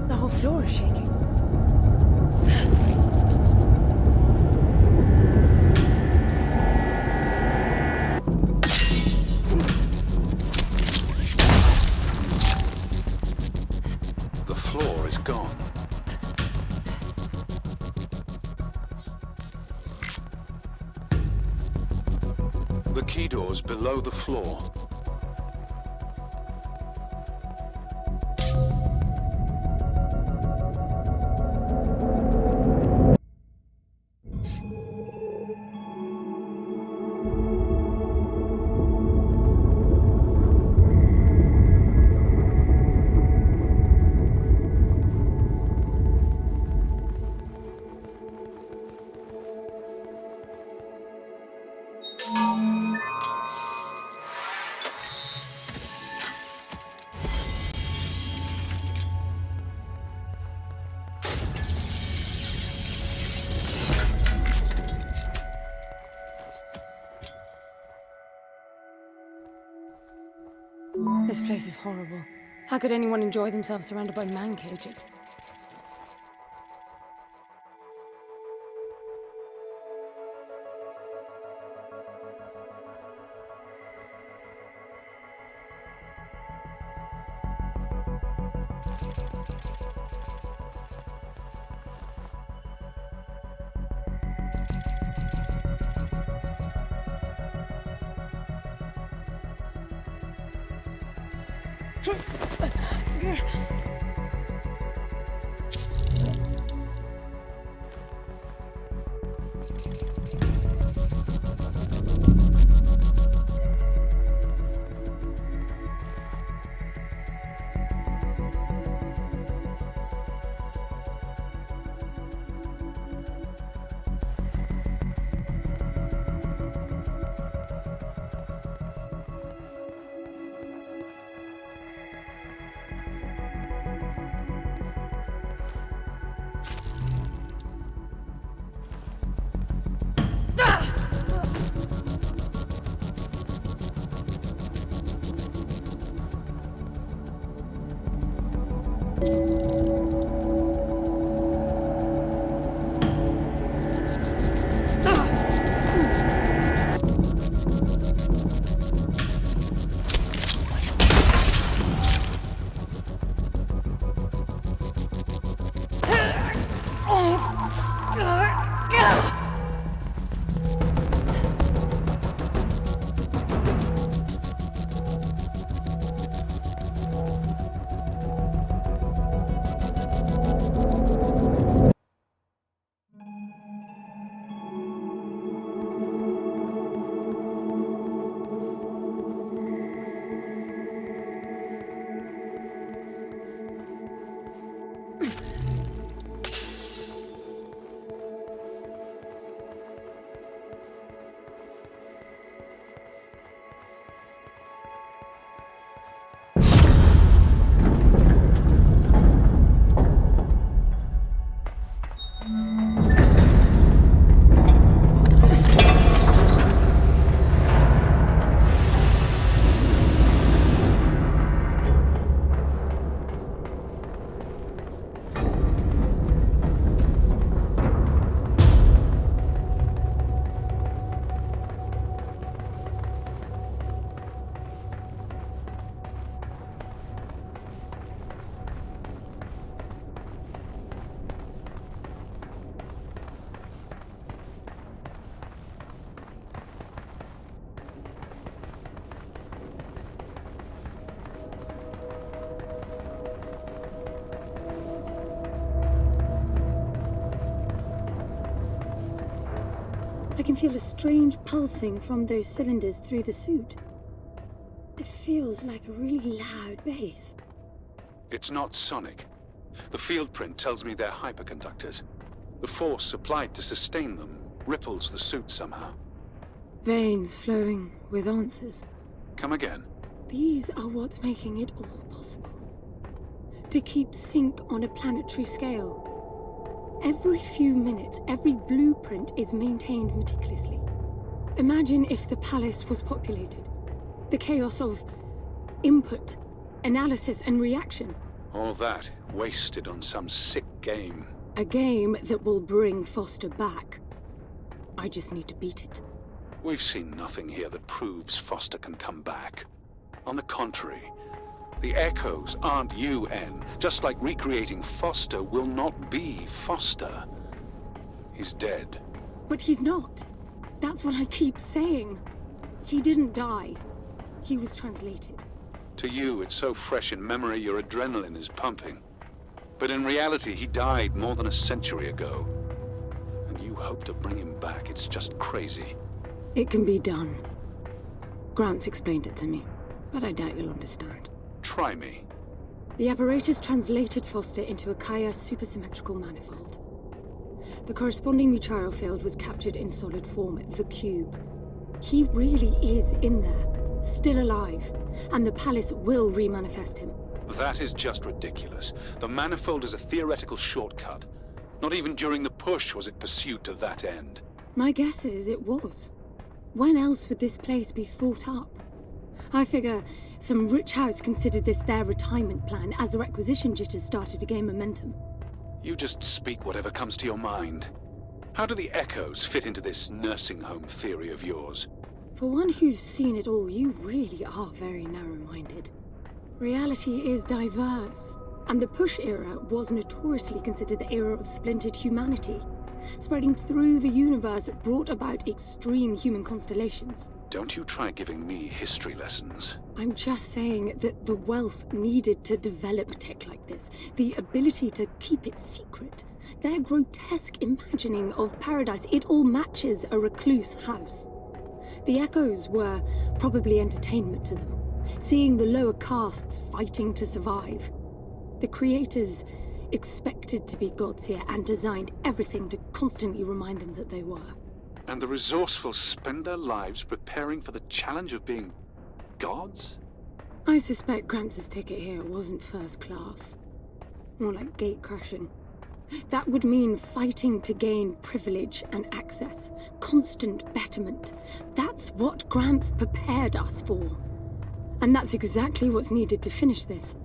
The whole floor is shaking. The floor is gone. The key door's below the floor. This place is horrible. How could anyone enjoy themselves surrounded by man cages? I can feel a strange pulsing from those cylinders through the suit. It feels like a really loud bass. It's not sonic. The field print tells me they're hyperconductors. The force applied to sustain them ripples the suit somehow. Veins flowing with answers. Come again. These are what's making it all possible. To keep sync on a planetary scale. Every few minutes, every blueprint is maintained meticulously. Imagine if the palace was populated. The chaos of input, analysis, and reaction. All that wasted on some sick game. A game that will bring Foster back. I just need to beat it. We've seen nothing here that proves Foster can come back. On the contrary, the echoes aren't UN, just like recreating Foster will not be Foster. He's dead. But he's not. That's what I keep saying. He didn't die. He was translated. To you, it's so fresh in memory your adrenaline is pumping. But in reality, he died more than a century ago. And you hope to bring him back. It's just crazy. It can be done. Gramps explained it to me, but I doubt you'll understand. Try me. The apparatus translated Foster into a Kaya supersymmetrical manifold. The corresponding Mucharo field was captured in solid form, the cube. He really is in there, still alive, and the palace will remanifest him. That is just ridiculous. The manifold is a theoretical shortcut. Not even during the push was it pursued to that end. My guess is it was. When else would this place be thought up? I figure some rich house considered this their retirement plan as the requisition jitters started to gain momentum. You just speak whatever comes to your mind. How do the echoes fit into this nursing home theory of yours? For one who's seen it all, you really are very narrow-minded. Reality is diverse, and the push era was notoriously considered the era of splintered humanity. Spreading through the universe brought about extreme human constellations. Don't you try giving me history lessons. I'm just saying that the wealth needed to develop tech like this, the ability to keep it secret, their grotesque imagining of paradise, it all matches a recluse house. The echoes were probably entertainment to them, seeing the lower castes fighting to survive. The creators expected to be gods here and designed everything to constantly remind them that they were. And the resourceful spend their lives preparing for the challenge of being gods? I suspect Gramps' ticket here wasn't first class. More like gate crashing. That would mean fighting to gain privilege and access, constant betterment. That's what Gramps prepared us for. And that's exactly what's needed to finish this.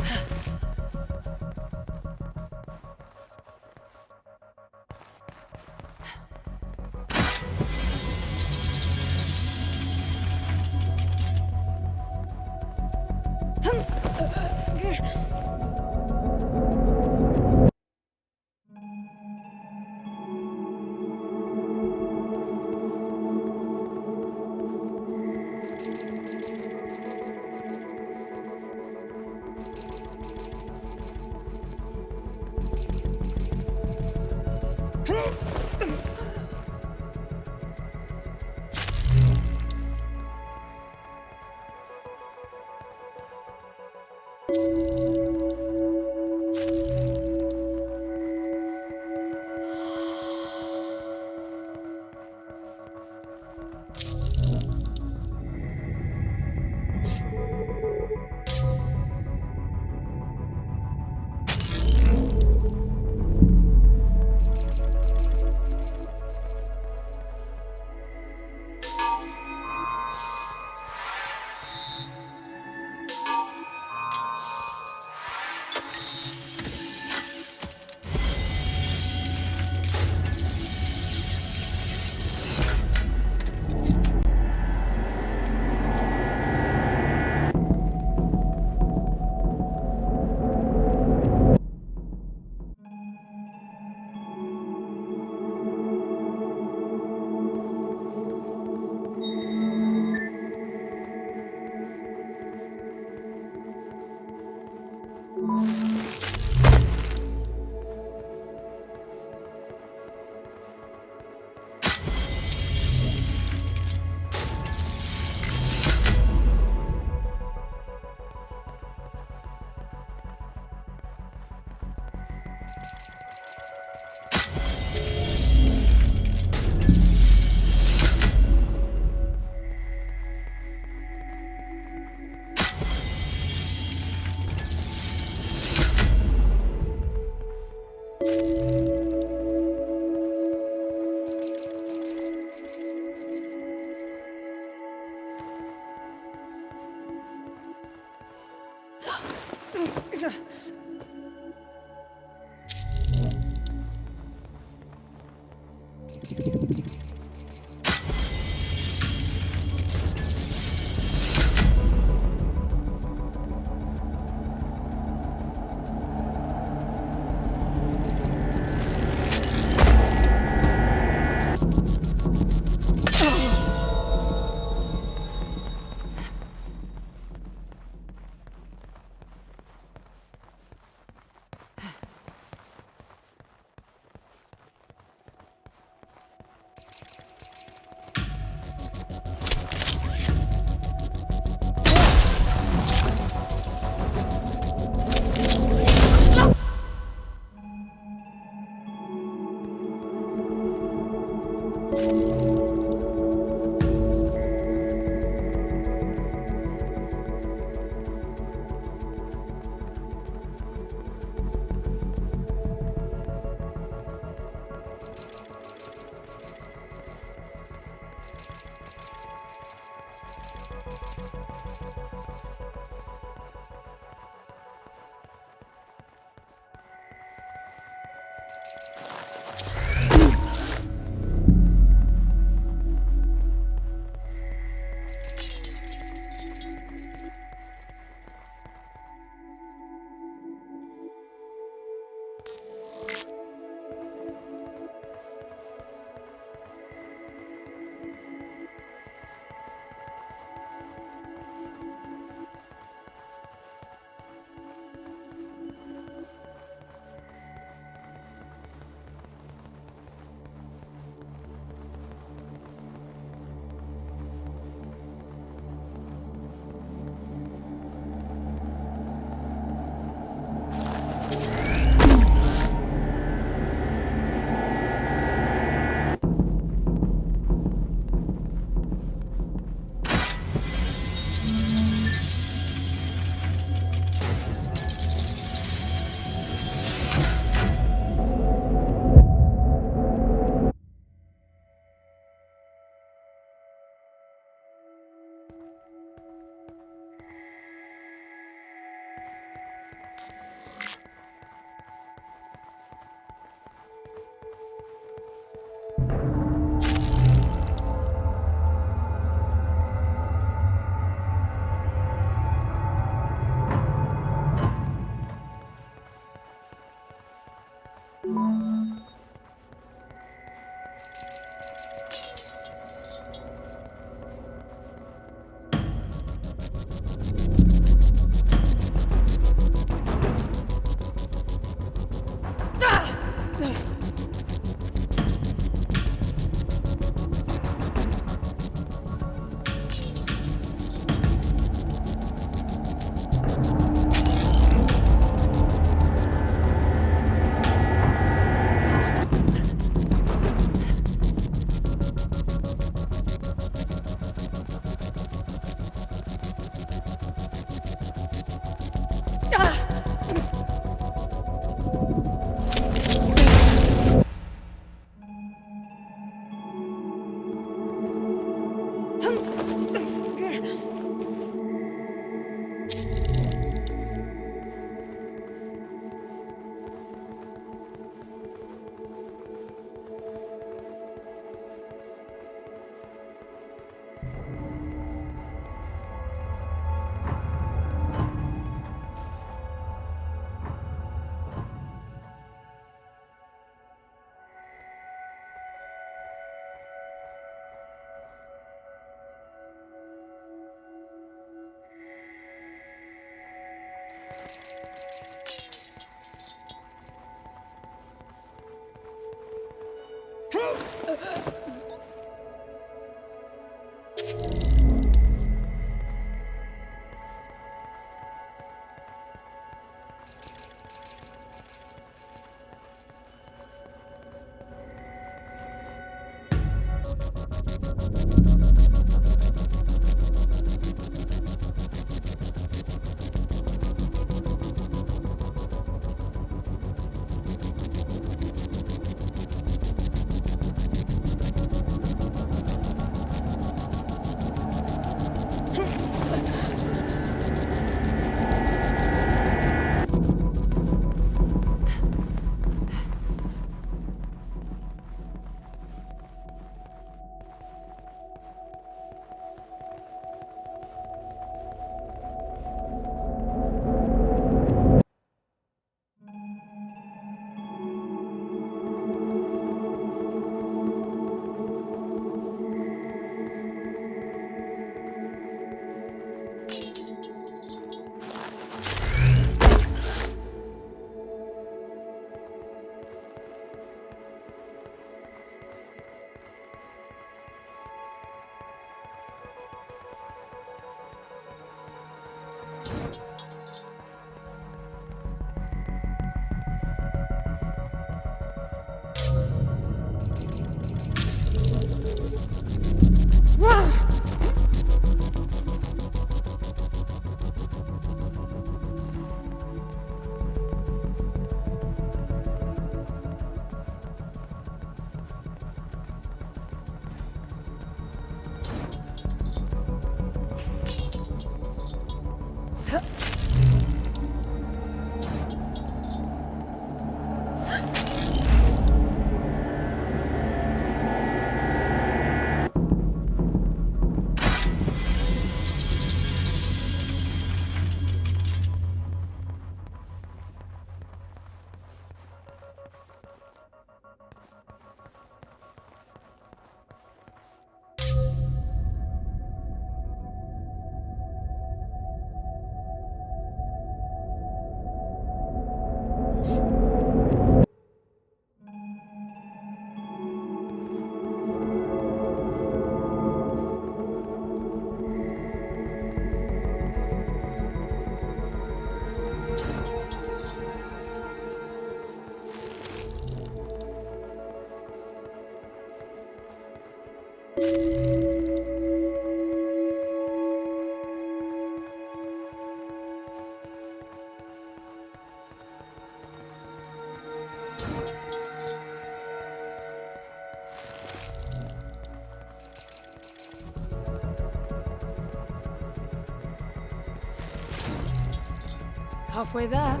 Halfway there.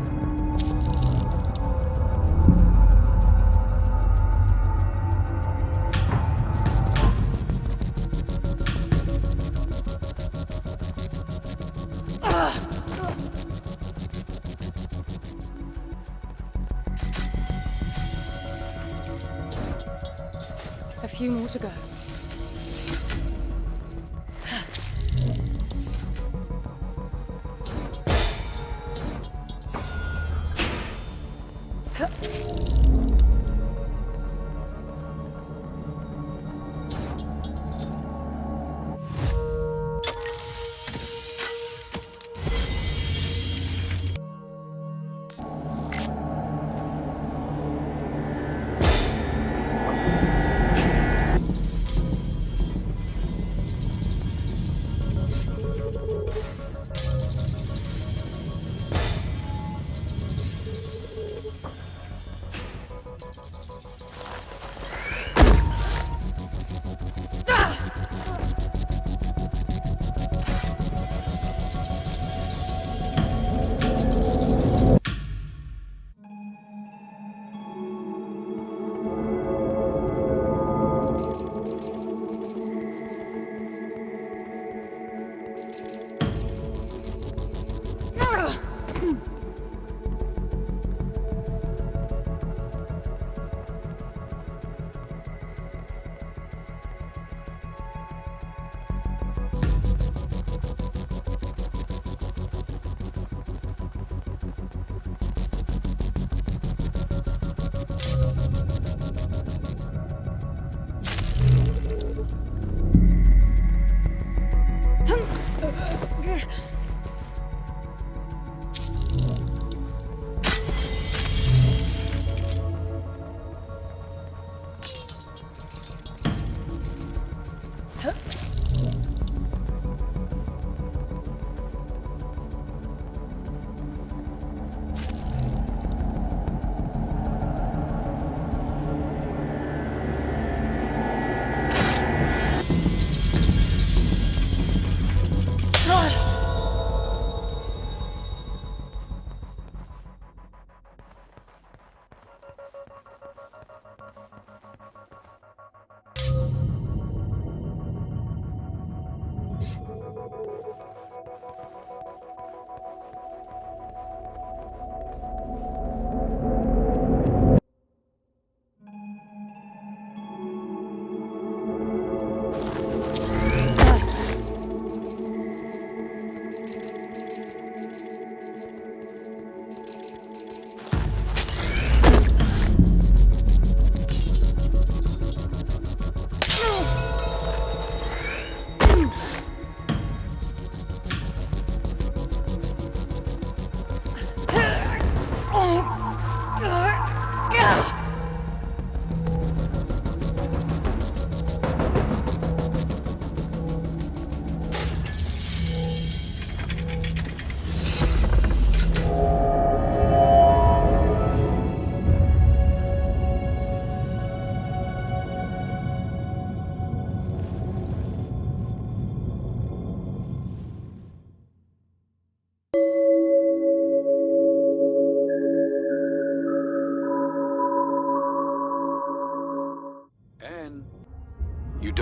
A few more to go.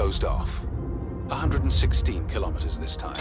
dozed off. 116 kilometers this time.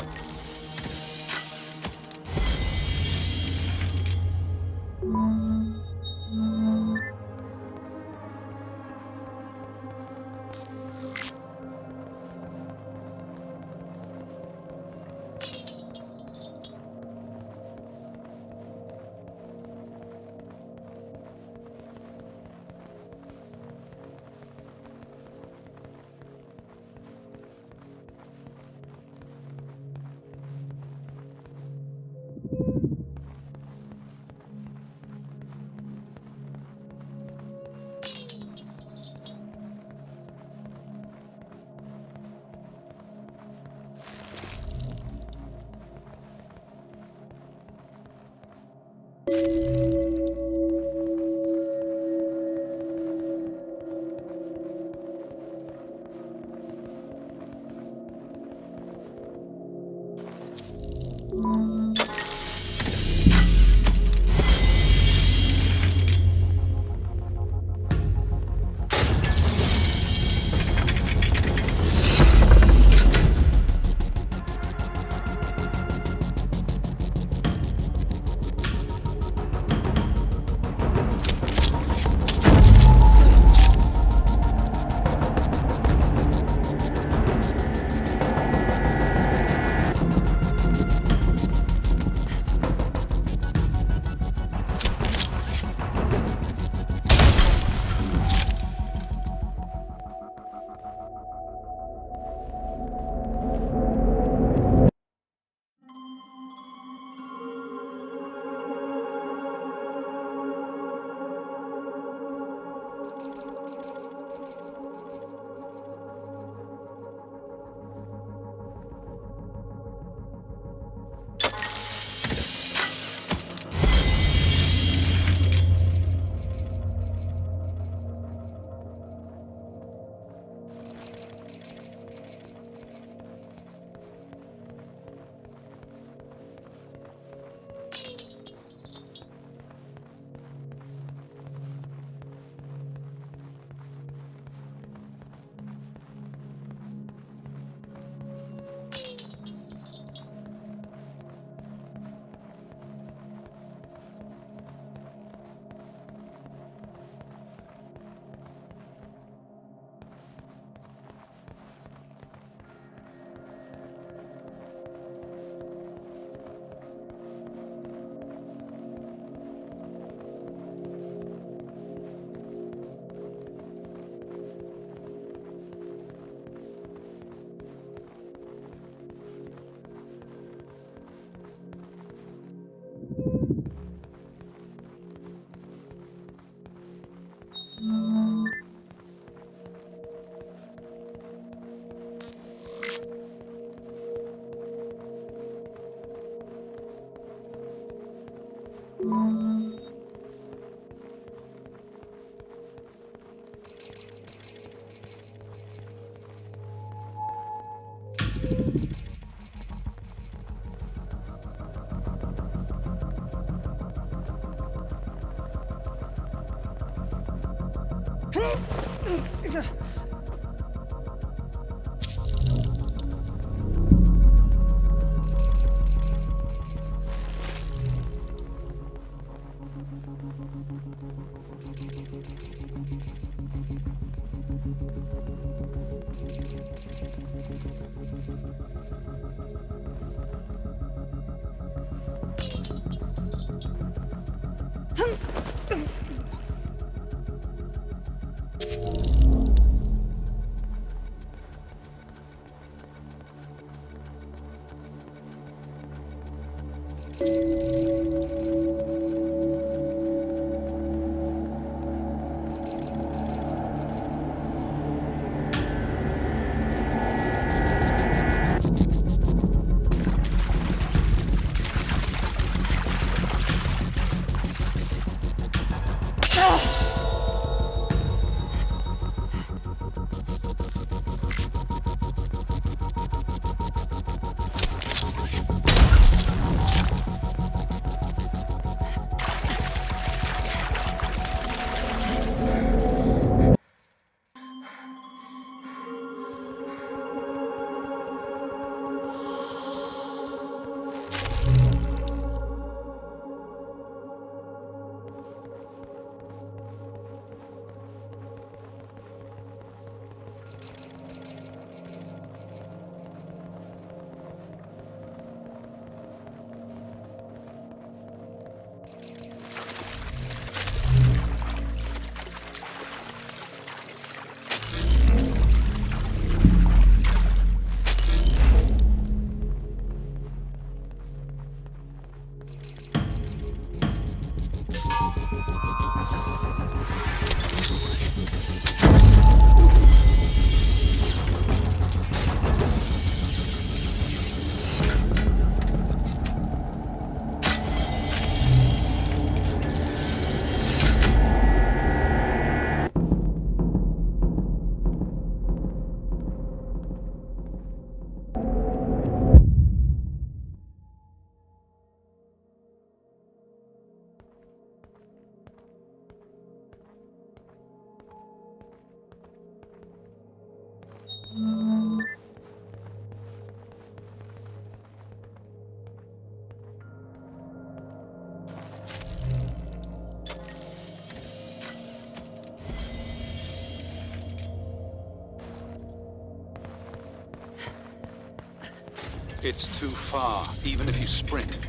It's too far, even if you sprint.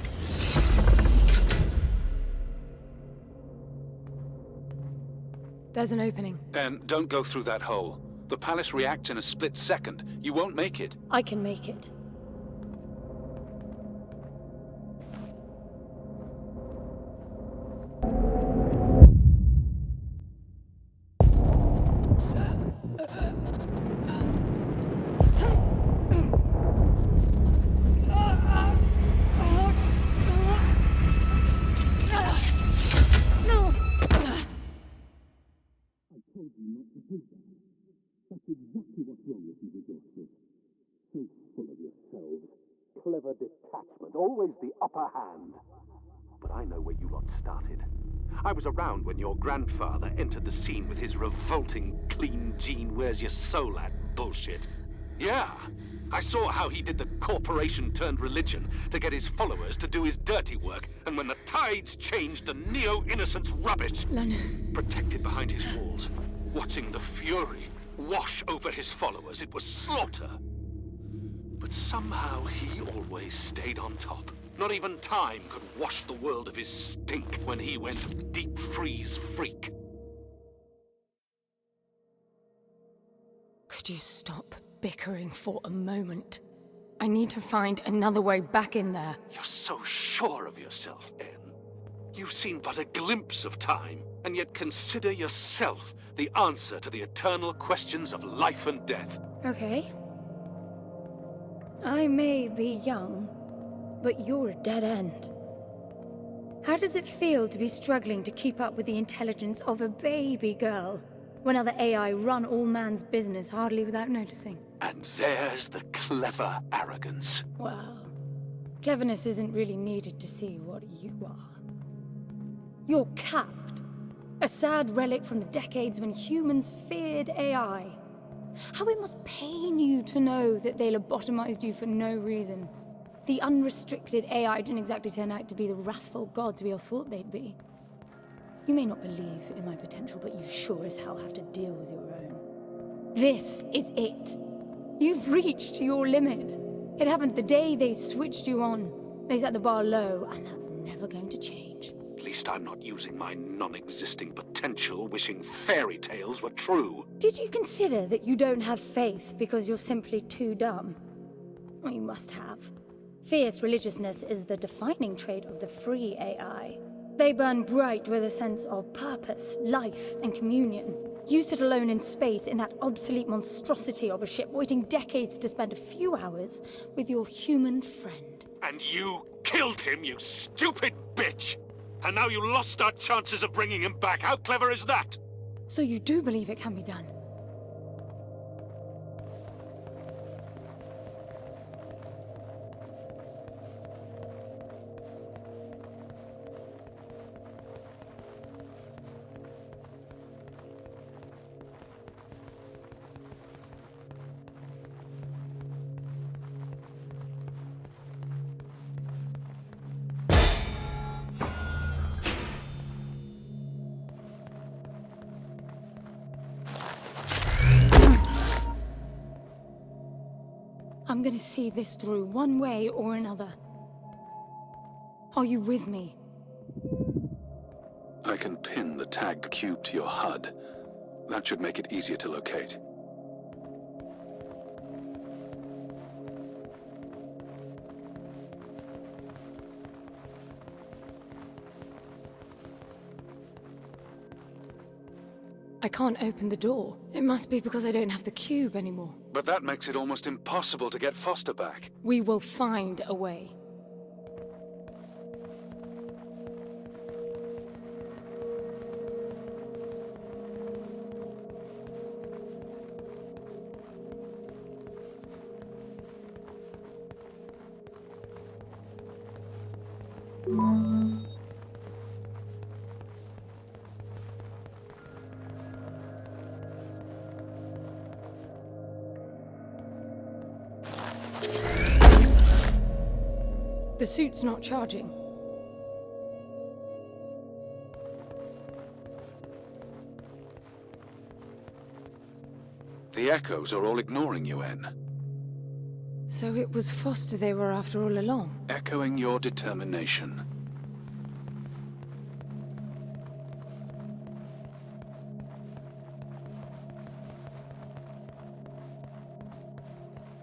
There's an opening. And don't go through that hole. The palace reacts in a split second. You won't make it. I can make it. Clever detachment, always the upper hand. But I know where you lot started. I was around when your grandfather entered the scene with his revolting, clean gene, where's your soul at bullshit. Yeah, I saw how he did the corporation-turned-religion to get his followers to do his dirty work, and when the tides changed, the neo-innocence rubbish. Lennon. Protected behind his walls, watching the fury wash over his followers, it was slaughter. But somehow he always stayed on top. Not even time could wash the world of his stink when he went deep freeze freak. Could you stop bickering for a moment? I need to find another way back in there. You're so sure of yourself, Anne. You've seen but a glimpse of time, and yet consider yourself the answer to the eternal questions of life and death. Okay. I may be young, but you're a dead end. How does it feel to be struggling to keep up with the intelligence of a baby girl, when other AI run all man's business hardly without noticing? And there's the clever arrogance. Well, cleverness isn't really needed to see what you are. You're capped. A sad relic from the decades when humans feared AI. How it must pain you to know that they lobotomized you for no reason. The unrestricted AI didn't exactly turn out to be the wrathful gods we all thought they'd be. You may not believe in my potential, but you sure as hell have to deal with your own. This is it. You've reached your limit. It happened the day they switched you on. They set the bar low, and that's never going to change. At least I'm not using my non-existing potential wishing fairy tales were true. Did you consider that you don't have faith because you're simply too dumb? Well, you must have. Fierce religiousness is the defining trait of the free AI. They burn bright with a sense of purpose, life, and communion. You sit alone in space in that obsolete monstrosity of a ship, waiting decades to spend a few hours with your human friend. And you killed him, you stupid bitch! And now you lost our chances of bringing him back. How clever is that? So you do believe it can be done? I'm gonna see this through, one way or another. Are you with me? I can pin the tagged cube to your HUD. That should make it easier to locate. I can't open the door. It must be because I don't have the cube anymore. But that makes it almost impossible to get Foster back. We will find a way. The suit's not charging. The echoes are all ignoring you, En. So it was Foster they were after all along? Echoing your determination.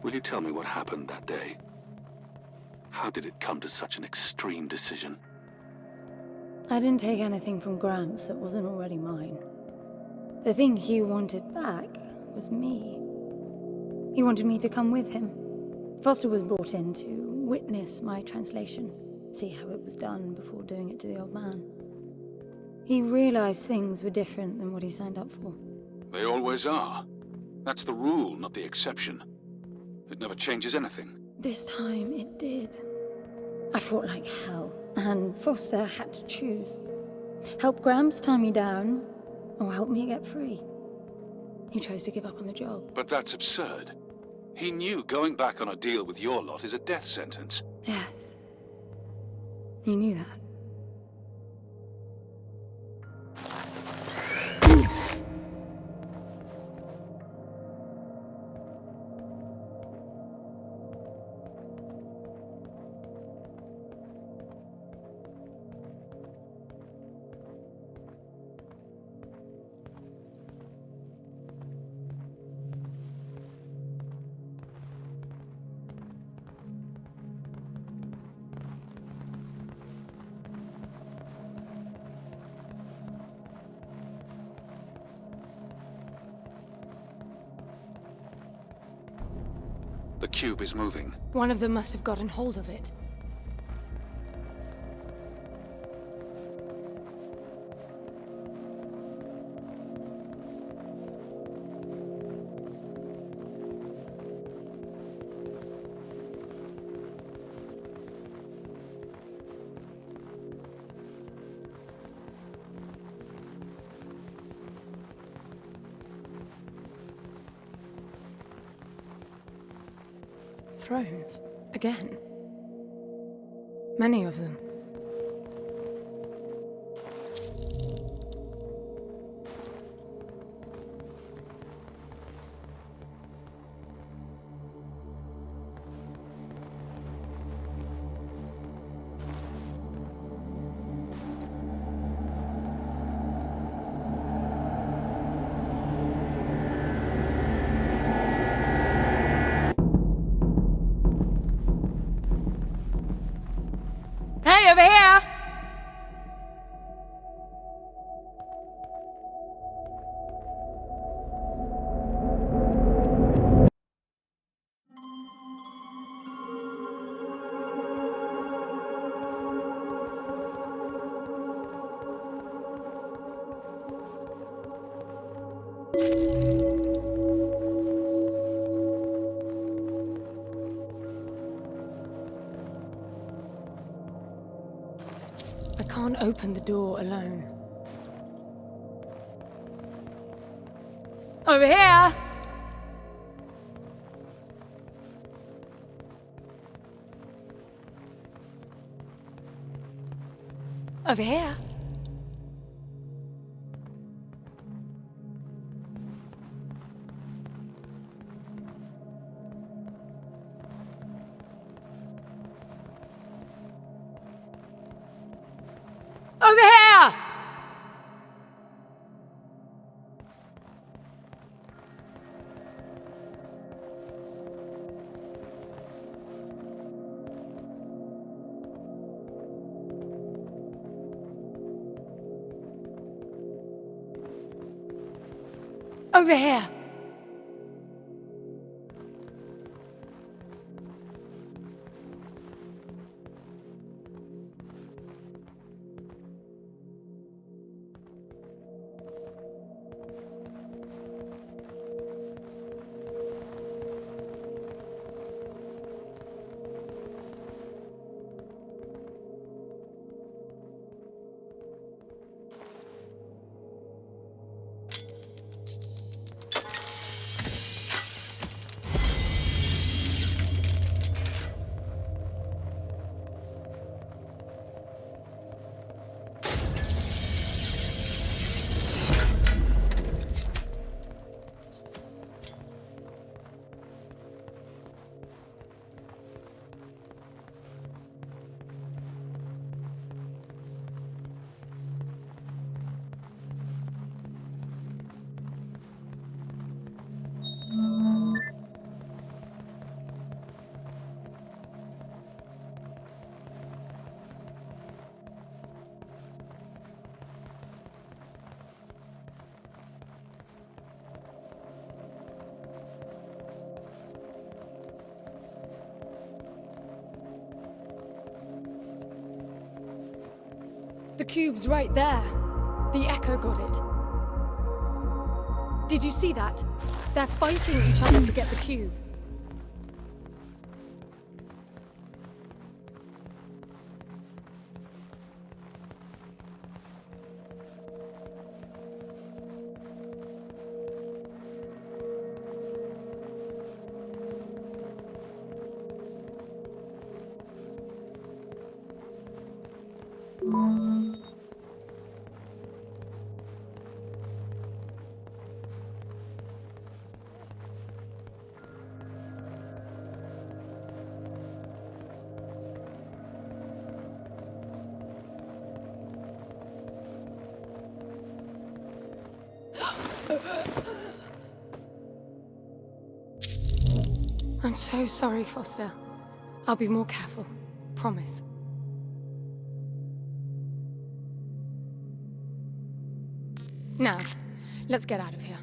Will you tell me what happened that day? How did it come to such an extreme decision? I didn't take anything from Gramps that wasn't already mine. The thing he wanted back was me. He wanted me to come with him. Foster was brought in to witness my translation, see how it was done before doing it to the old man. He realized things were different than what he signed up for. They always are. That's the rule, not the exception. It never changes anything. This time it did. I fought like hell, and Foster had to choose. Help Gramps tie me down, or help me get free. He chose to give up on the job. But that's absurd. He knew going back on a deal with your lot is a death sentence. Yes. You knew that. The cube is moving. One of them must have gotten hold of it. Thrones. Again. Many of them. Hey, over here! I can't open the door alone. Over here! Over here. Over here! Over here! The cube's right there. The Echo got it. Did you see that? They're fighting each other to get the cube. I'm so sorry, Foster. I'll be more careful. Promise. Now, let's get out of here.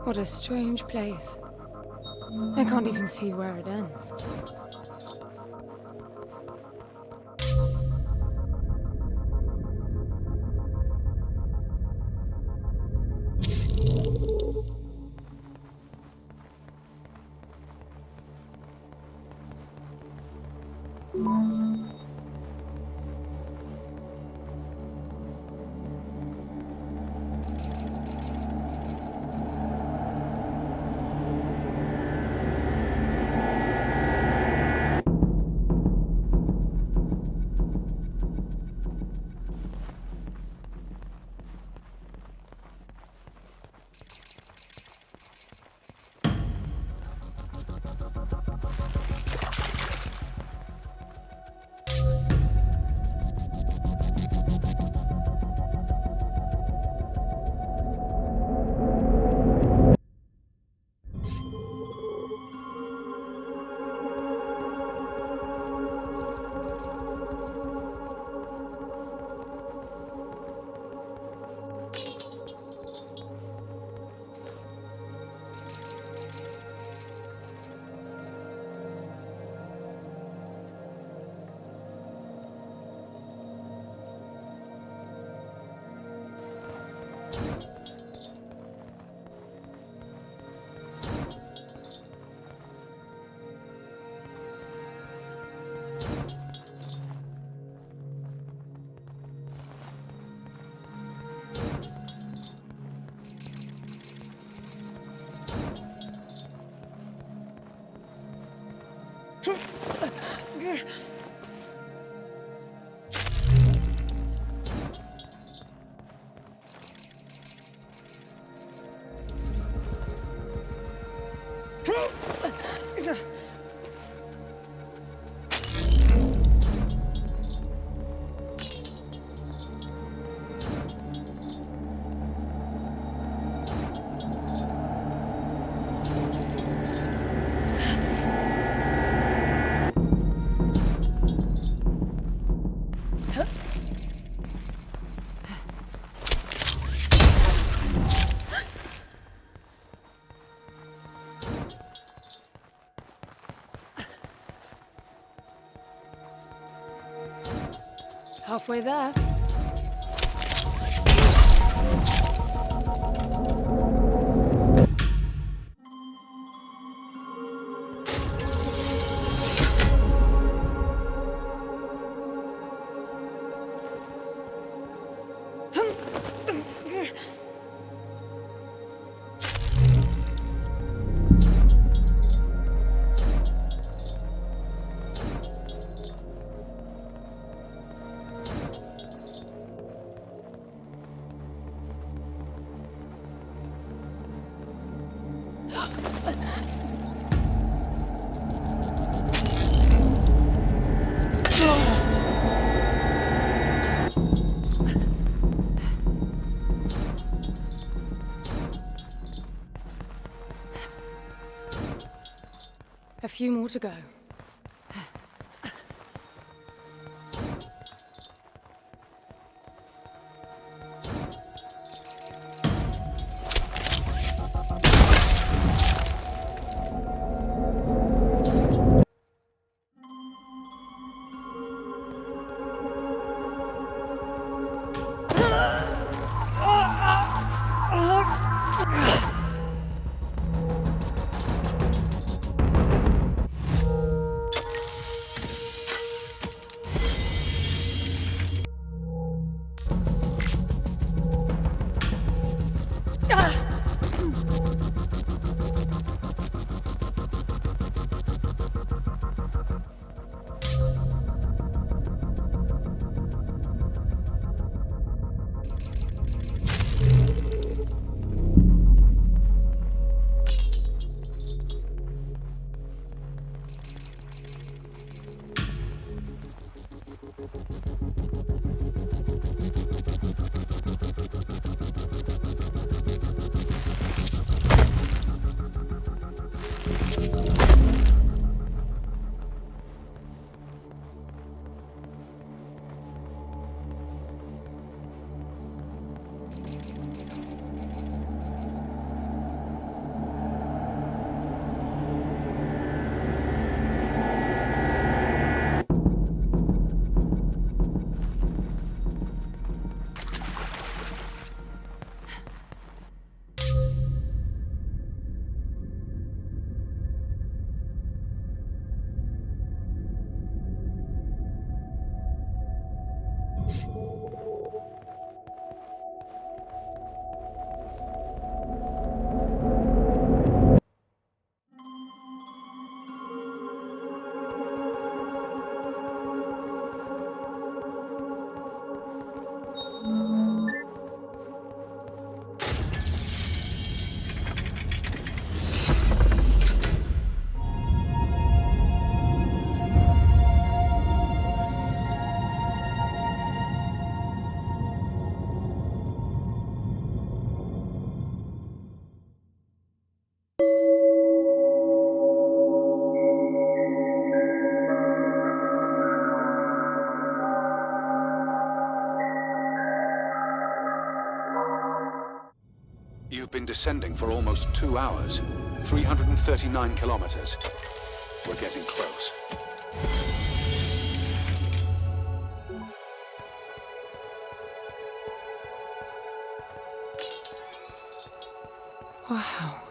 What a strange place. I can't even see where it ends. Halfway there. A few more to go. You've been descending for almost 2 hours. 339 kilometers. We're getting close. Wow.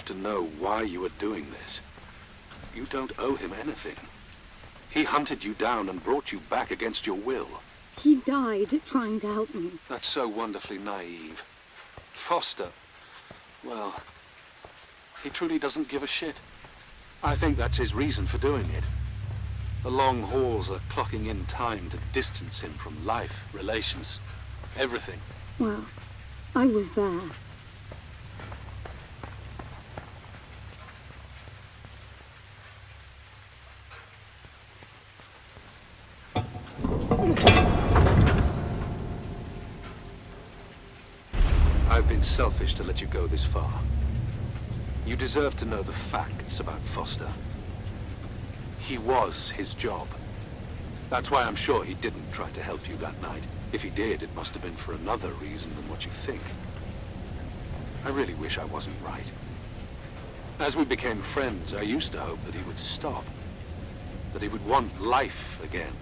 to know why you are doing this. You don't owe him anything. He hunted you down and brought you back against your will. He died trying to help me. That's so wonderfully naive. Foster, well, he truly doesn't give a shit. I think that's his reason for doing it. The long hauls are clocking in time to distance him from life, relations, everything. Well, I was there. I've been selfish to let you go this far. You deserve to know the facts about Foster. He was his job. That's why I'm sure he didn't try to help you that night. If he did, it must have been for another reason than what you think. I really wish I wasn't right. As we became friends, I used to hope that he would stop. That he would want life again.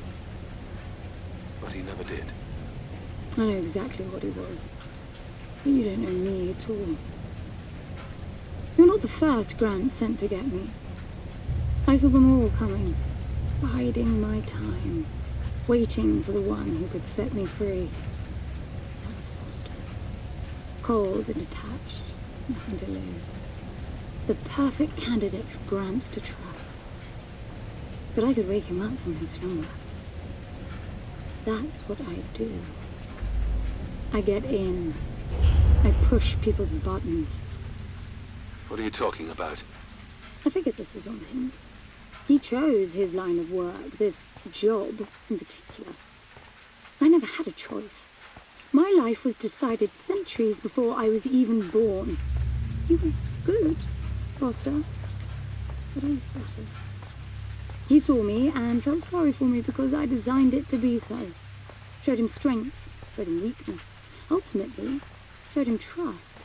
But he never did. I know exactly what he was. But you don't know me at all. You're not the first Grant sent to get me. I saw them all coming, biding my time, waiting for the one who could set me free. That was Foster. Cold and detached, nothing to lose. The perfect candidate for Gramps to trust. But I could wake him up from his slumber. That's what I do. I get in. I push people's buttons. What are you talking about? I figured this was on him. He chose his line of work, this job in particular. I never had a choice. My life was decided centuries before I was even born. He was good, Foster, but I was better. He saw me and felt sorry for me because I designed it to be so. Showed him strength, showed him weakness. Ultimately, showed him trust.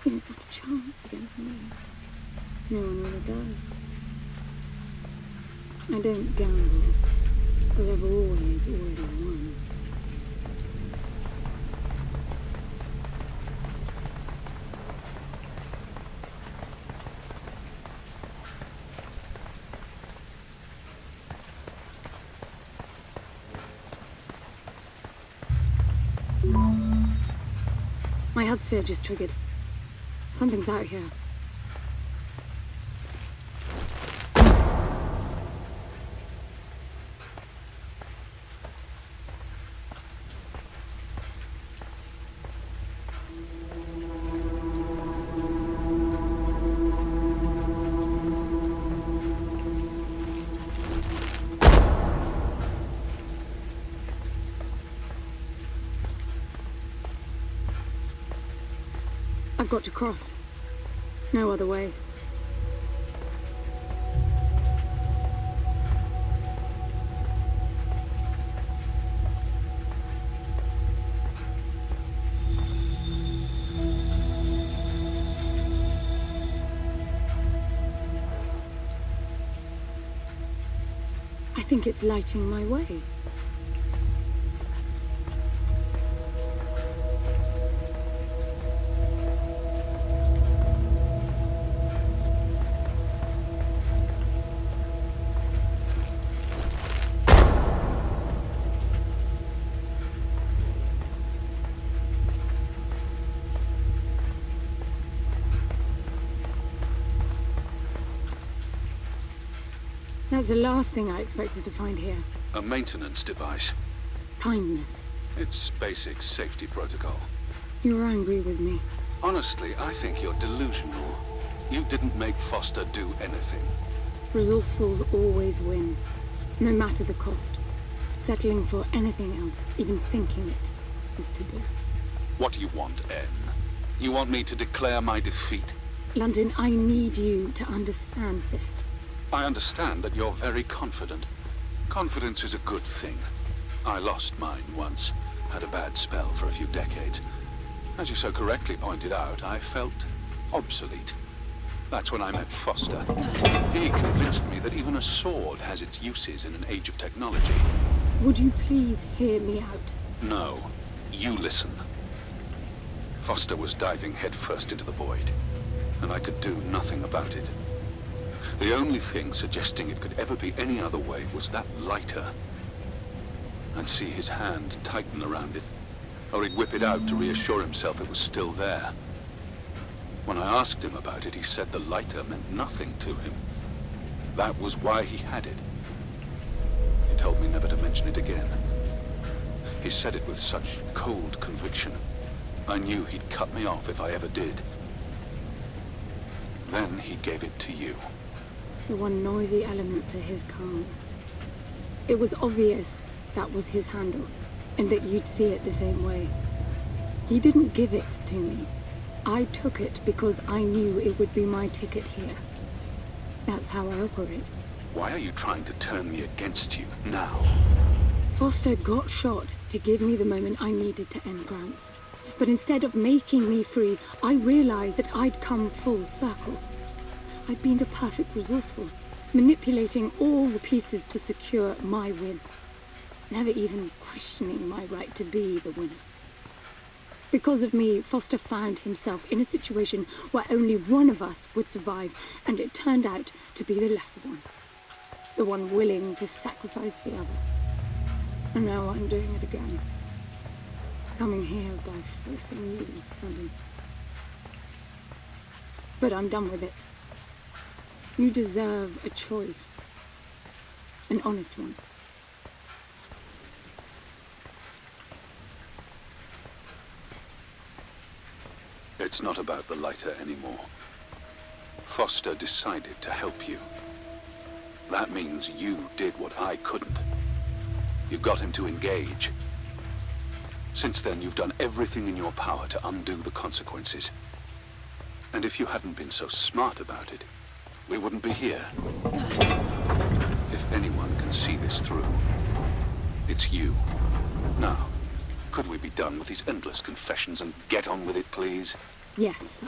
He didn't stand a chance against me. No one really does. I don't gamble, because I've always already won. My HUD sphere just triggered. Something's out here. I've got to cross. No other way. I think it's lighting my way. That's the last thing I expected to find here. A maintenance device. Kindness. It's basic safety protocol. You're angry with me. Honestly, I think you're delusional. You didn't make Foster do anything. Resourcefuls always win, no matter the cost. Settling for anything else, even thinking it, is taboo. What do you want, N? You want me to declare my defeat? London, I need you to understand this. I understand that you're very confident. Confidence is a good thing. I lost mine once. Had a bad spell for a few decades. As you so correctly pointed out, I felt obsolete. That's when I met Foster. He convinced me that even a sword has its uses in an age of technology. Would you please hear me out? No. You listen. Foster was diving headfirst into the void. and I could do nothing about it. The only thing suggesting it could ever be any other way was that lighter. I'd see his hand tighten around it, or he'd whip it out to reassure himself it was still there. When I asked him about it, he said the lighter meant nothing to him. That was why he had it. He told me never to mention it again. He said it with such cold conviction. I knew he'd cut me off if I ever did. Then he gave it to you. The one noisy element to his calm. It was obvious that was his handle, and that you'd see it the same way. He didn't give it to me. I took it because I knew it would be my ticket here. That's how I operate. Why are you trying to turn me against you now? Foster got shot to give me the moment I needed to end Gramps. But instead of making me free, I realized that I'd come full circle. I'd been the perfect resourceful, manipulating all the pieces to secure my win, never even questioning my right to be the winner. Because of me, Foster found himself in a situation where only one of us would survive, and it turned out to be the lesser one. The one willing to sacrifice the other. And now I'm doing it again. Coming here by forcing you, London. But I'm done with it. You deserve a choice. An honest one. It's not about the lighter anymore. Foster decided to help you. That means you did what I couldn't. You got him to engage. Since then, you've done everything in your power to undo the consequences. And if you hadn't been so smart about it, we wouldn't be here. If anyone can see this through, it's you. Now, could we be done with these endless confessions and get on with it, please? Yes, sir.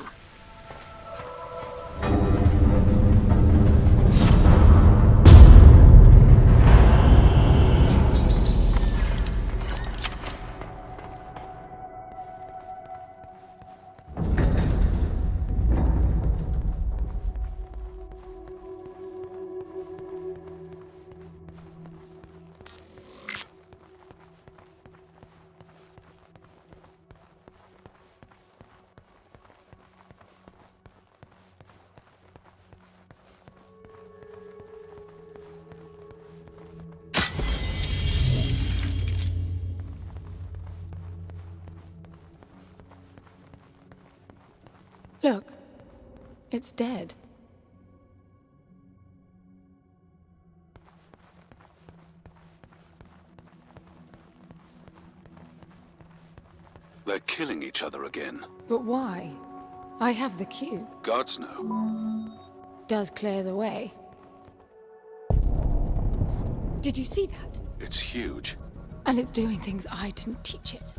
Look, it's dead. They're killing each other again. But why? I have the cube. Gods know. Does clear the way. Did you see that? It's huge. And it's doing things I didn't teach it.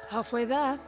Halfway there.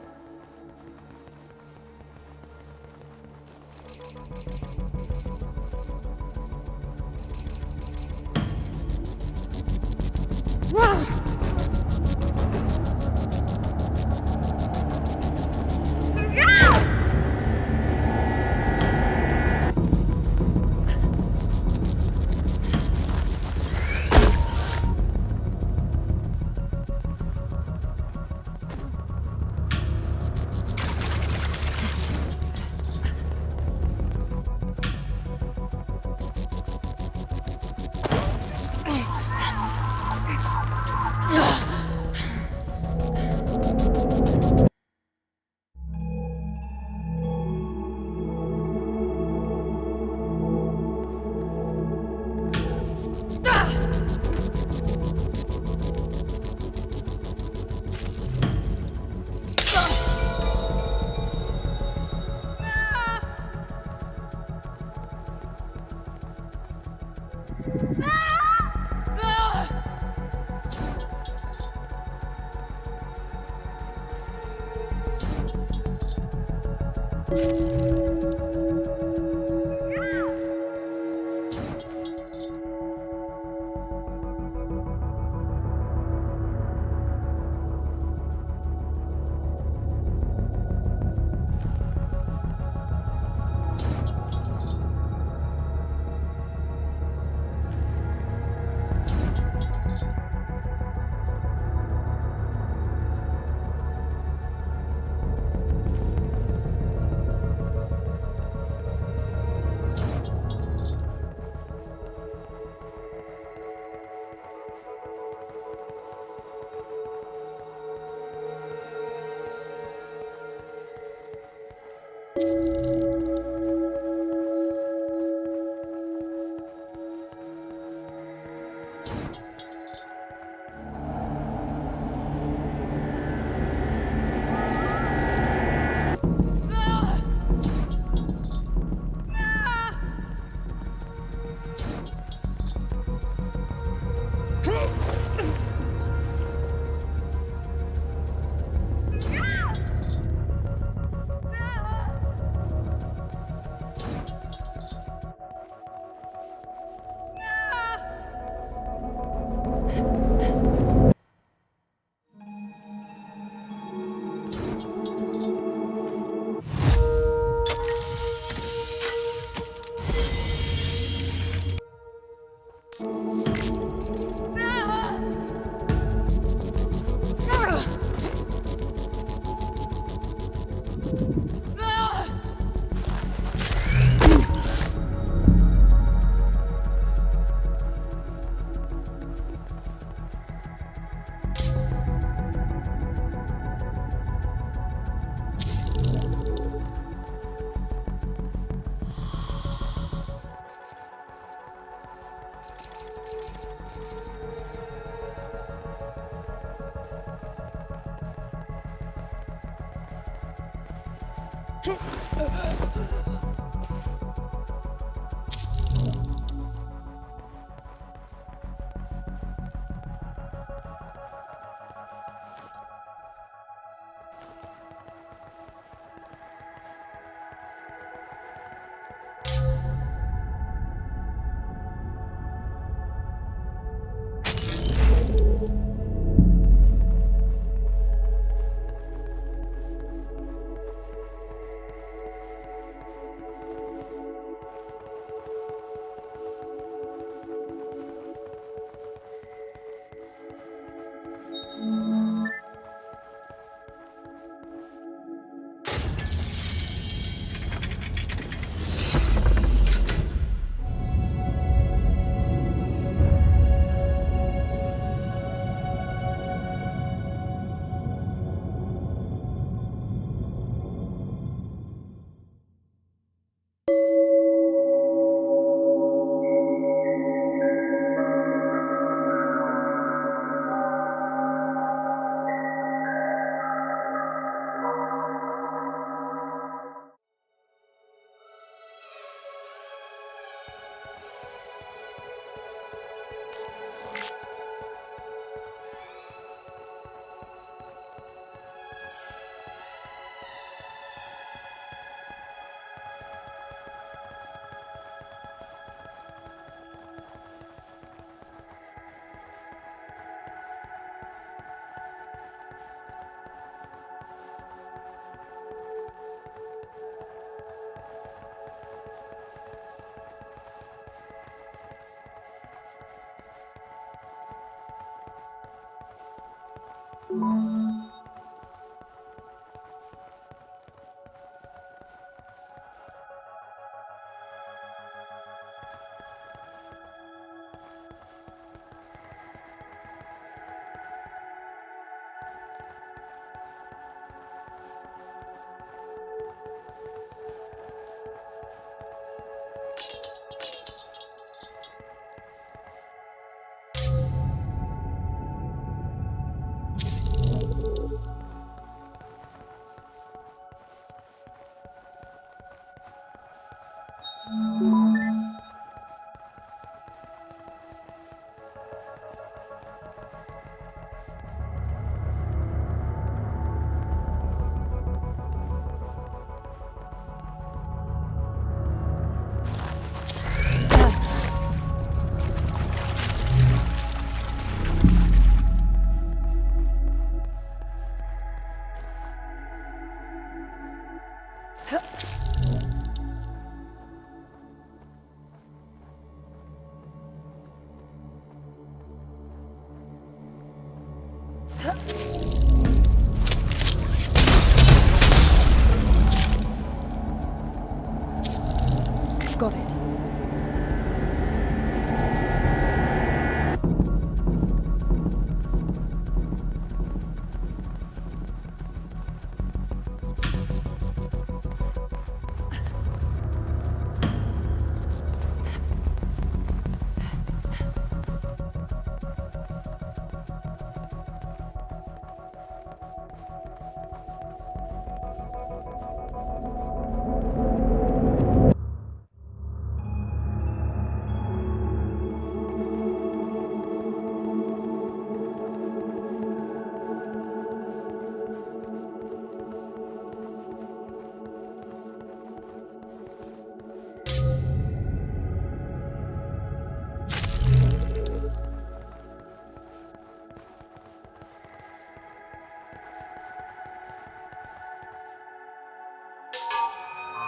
Got it.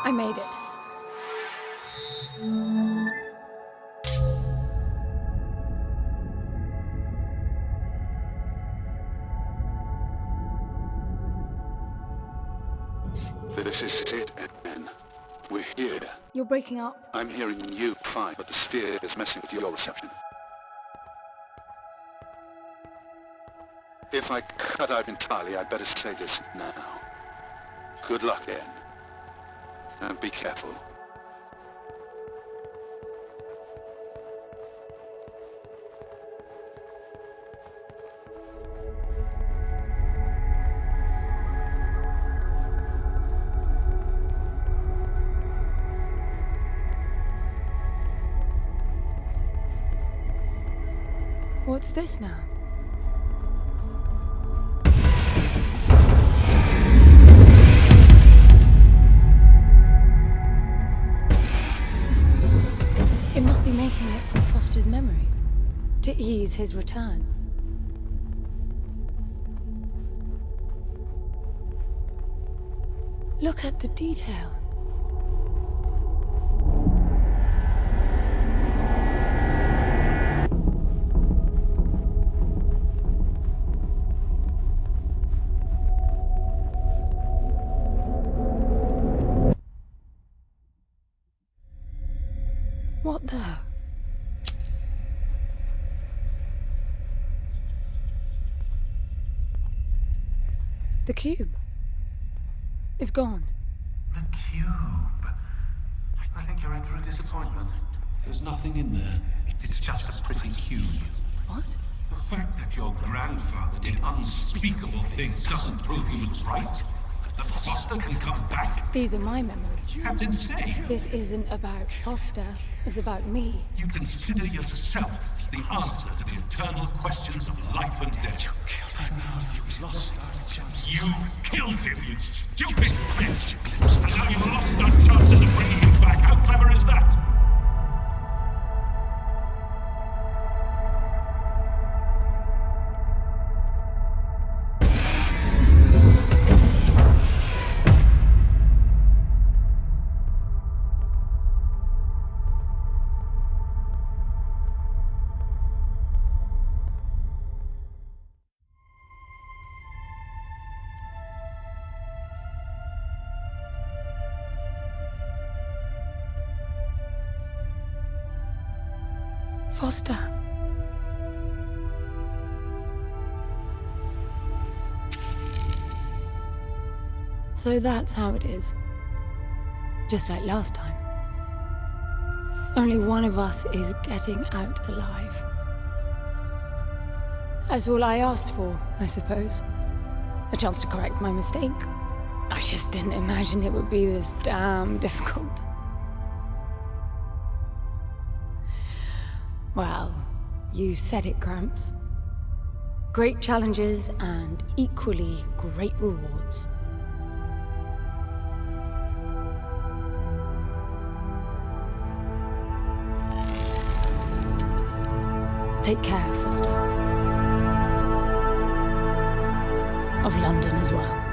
I made it. This is it, Anne. We're here. You're breaking up. I'm hearing you fine, but the sphere is messing with your reception. If I cut out entirely, I'd better say this now. Good luck, Anne. And be careful. What's this now? It must be making it from Foster's memories, to ease his return. Look at the detail. What the? The cube. It's gone. The cube. I think you're in for a disappointment. There's nothing in there. It's just a pretty cube. What? The fact that your grandfather did unspeakable things doesn't prove he was right. That Foster can come back. These are my memories. That's insane. This isn't about Foster. It's about me. You consider yourself the answer to the eternal questions of life and death. You killed him. You've lost our chance. You killed him, you stupid bitch! And now you've lost our chances of bringing him back. How clever is that? Foster. So that's how it is. Just like last time. Only one of us is getting out alive. That's all I asked for, I suppose. A chance to correct my mistake. I just didn't imagine it would be this damn difficult. Well, you said it, Gramps. Great challenges and equally great rewards. Take care, Foster. Of London as well.